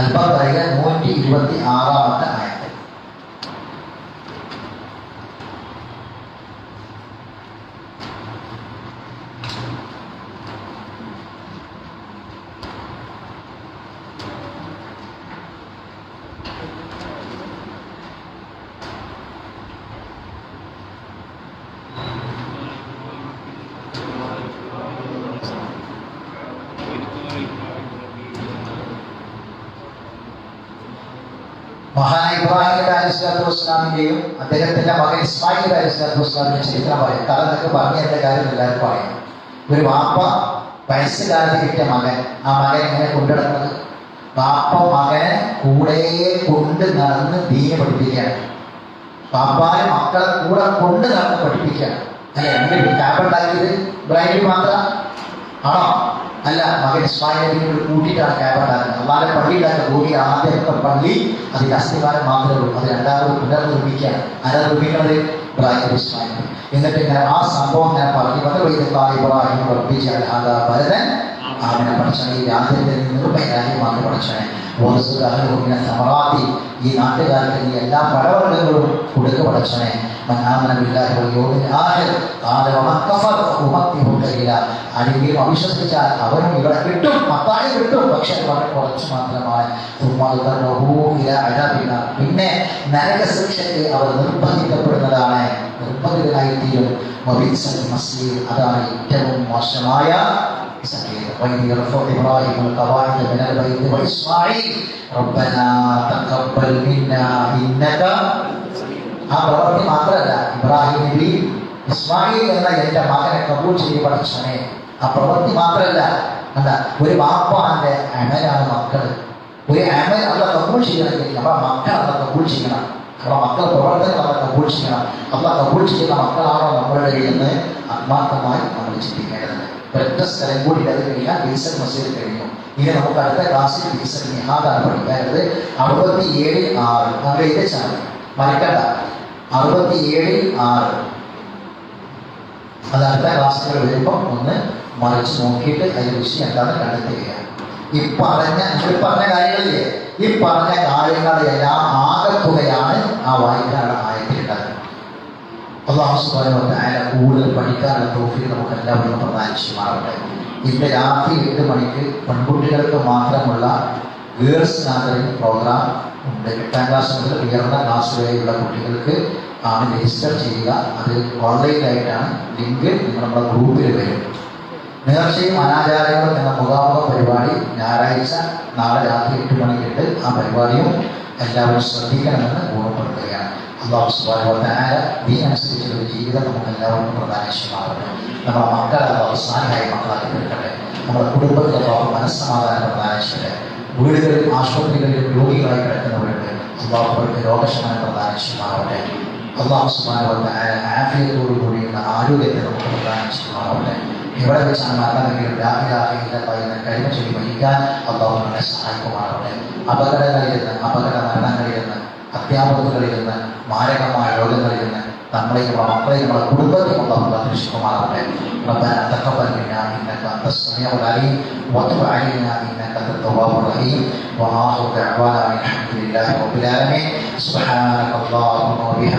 അല്പം പറയുക. 126-ാമത്തെ ആയത്ത്. മഹാനായ ഇബ്രാഹിം നബി അലൈഹിസ്സലാത്തു വസ്സലാമിന്റെയും അദ്ദേഹത്തിന്റെ മകൻ ഇസ്മായിൽ നബി അലൈഹിസ്സലാത്തു വസ്സലാമിന്റെ ചരിത്രം പറയും. കഥ എന്നൊക്കെ പറഞ്ഞ എന്റെ കാര്യം എല്ലാവർക്കും അറിയാം. ഒരു വാപ്പ വയസ്സുകാലത്ത് കിട്ടിയ മകൻ, ആ മകൻ എങ്ങനെ കൊണ്ടുനടക്കുന്നത്? വാപ്പ മകനെ കൂടെ കൊണ്ട് നടന്ന് ദീന് പഠിപ്പിക്കുകയാണ്. വാപ്പാരെ മക്കളെ കൂടെ കൊണ്ട് നടന്ന് പഠിപ്പിക്കുകയാണ്. അല്ലെ, എങ്ങനെ ക്യാബുണ്ടാക്കിയത് ഇബ്രാഹിം മാത്രം ആണോ? അല്ല, മകൻ ഇസ്മായിലിനെ കൂട്ടിയിട്ടാണ് ക്യാബ് ഉണ്ടാക്കുന്നത്. അള്ളാഹിന്റെ പള്ളി ഉണ്ടാക്കുന്ന ഭൂമി ആദ്യത്തെ പള്ളി അതിന്റെ അസ്ഥിവാരം മാത്രമേ ഉള്ളൂ. അത് രണ്ടാമത് പുനർനിർമ്മിക്കുകയാണ്. ആരാ നിർമ്മിക്കുന്നത്? ഇബ്രാഹിം ഇസ്മായിൽ. എന്നിട്ട് ഇങ്ങനെ ആ സംഭവം ഞാൻ പറഞ്ഞു വന്ന് ഇബ്രാഹിം പഠിപ്പിച്ചാൽ അതാ ഭരതൻ അവനെ പഠിച്ചനെ, ഈ രാജ്യത്തിൽ നിർഭയരാജ്യമാക്കി പഠിച്ചനെ. ഈ നാട്ടുകാർക്ക് നീ എല്ലാ പഴവർഗ്ഗങ്ങളും കൊടുക്ക പഠിച്ചനെ. ആരെങ്കിലും അവിശ്വസിച്ചാൽ അവനും ഇവിടെ കിട്ടും, മത്തായി കിട്ടും, പക്ഷെ വളരെ കുറച്ച് മാത്രമാണ്. പിന്നെ നരകശിക്ഷയ്ക്ക് അവർ നിർബന്ധിക്കപ്പെടുന്നതാണ്, നിർബന്ധിതനായിത്തീരും. അതാണ് ഏറ്റവും മോശമായ وإذ يرفع إبراهيم القواعد من البيت وإسماعيل ربنا تقبل منا إنك. ആ പ്രവൃത്തി മാത്രമല്ല, ഇബ്രാഹിം നബി ഇസ്മായിൽ എന്ന എൻ്റെ മകനെ കബൂൽ ചെയ്ത് പഠിച്ചനെ. ആ പ്രവൃത്തി മാത്രമല്ല, എന്താ, ഒരു വാപ്പാന്റെ അമലാണ് മക്കൾ. ഒരു അമൽ അല്ല കബൂൽ ചെയ്യണമെങ്കിൽ നമ്മളെ മക്കൾ അല്ല കബൂൽ ചെയ്യണം. നമ്മളെ മക്കൾ പ്രവർത്തനം അല്ല കബൂൽ ചെയ്യണം. അല്ല കബൂൽ ചെയ്യുന്ന മക്കളാണോ നമ്മളുടെ എന്ന് ആത്മാർത്ഥമായി നമ്മൾ ചിന്തിക്കേണ്ടതുണ്ട്. ഒറ്റ സ്ഥലം കൂടി അത് കഴിഞ്ഞാൽ ബീസൽ മസീദ് കഴിഞ്ഞു. ഇനി നമുക്ക് അടുത്ത ക്ലാസ്സിൽ ബീസൽ നിഹാദാണ് പഠിക്കാറുള്ളത്. 67:6 നമ്മുടെ ഇത് ചാനൽ മറക്കണ്ട. 67:6 അത് അടുത്ത ക്ലാസ്സുകൾ വരുമ്പോൾ ഒന്ന് മറിച്ച് നോക്കിയിട്ട് അതിന്റെ വിഷയം എന്താണെന്ന് കണ്ടെത്തുകയാണ്. ഈ പറഞ്ഞ കാര്യങ്ങളില്ലേ, ഈ പറഞ്ഞ കാര്യങ്ങളെല്ലാം ആകത്തുകയാണ് ആ വായിക്കാനുള്ള ആയത്തിലുണ്ടാകുന്നത്. അല്ലാഹു സുബ്ഹാനഹു വ തആല കൂടുതൽ പഠിക്കാനുള്ള തൗഫീഖ് നമുക്ക് എല്ലാവരും പ്രദാനം ചെയ്യുമാറാകട്ടെ. ഇന്ന് രാത്രി 8 മണിക്ക് പെൺകുട്ടികൾക്ക് മാത്രമുള്ള ഗേൾസ് ഗാദറിംഗ് പ്രോഗ്രാം ഉണ്ട്. 8ാം ക്ലാസ് മുതൽ ഉയർന്ന ക്ലാസ് വരെയുള്ള കുട്ടികൾക്ക് ആണ് രജിസ്റ്റർ ചെയ്യുക. അത് ഓൺലൈനായിട്ടാണ്. ലിങ്ക് നമ്മുടെ ഗ്രൂപ്പിൽ വരും. നേർച്ചയും അനാചാരങ്ങളും എന്ന മുഖാമുഖ പരിപാടി ഞായറാഴ്ച നാളെ രാത്രി 8 മണിക്കിട്ട് ആ പരിപാടിയും എല്ലാവരും ശ്രദ്ധിക്കണമെന്ന് ഓർമ്മപ്പെടുത്തുകയാണ്. അല്ലാഹു സുബ്ഹാനഹു വ തആല ദീനനുസരിച്ചുള്ള ഒരു ജീവിതം നമുക്ക് എല്ലാവർക്കും പ്രദാനം ചെയ്യുമാറാകട്ടെ. നമ്മുടെ മക്കളെ അല്ലാഹു സാലിഹായ മക്കളാക്കി തീർക്കട്ടെ. നമ്മുടെ കുടുംബത്തിൽ അല്ലാഹു മനസ്സമാധാനം പ്രദാനം ചെയ്യട്ടെ. വീടുകളിലും ആശുപത്രികളിലും രോഗികളായി കിടക്കുന്നവരുണ്ട്, അല്ലാഹു അവർക്ക് രോഗശമനം പ്രദാനം ചെയ്യുമാറാകട്ടെ. അല്ലാഹു സുബ്ഹാനഹു വ തആല ആഫിയത്തോടു കൂടിയുള്ള ആരോഗ്യത്തെ നമുക്ക് പ്രദാനം ചെയ്യുമാറാകട്ടെ. ഇവിടെ വെച്ചാണ് മരണമെങ്കിലും ലാ ഇലാഹ ഇല്ലല്ലാഹ് എന്ന കലിമ ചൊല്ലി മരിക്കാൻ അല്ലാഹു നമ്മളെ സഹായിക്കുമാറാകട്ടെ. അപകടങ്ങളിൽ നിന്ന്, അപകട മരണങ്ങളിൽ നിന്ന്, അത്യാപത്തുകളിൽ നിന്ന്, മാരകമായ രോഗങ്ങളിൽ നിന്ന് നമ്മളെയും നമ്മുടെ മക്കളെയും നമ്മുടെ കുടുംബത്തെയും അല്ലാഹു കാത്തുരക്ഷിക്കുമാറാകട്ടെ. ربنا تقبل منا انك انت السميع العليم وتب علينا انك انت التواب الرحيم واخر دعوانا الحمد لله رب العالمين. سبحانك اللهم وبحمدك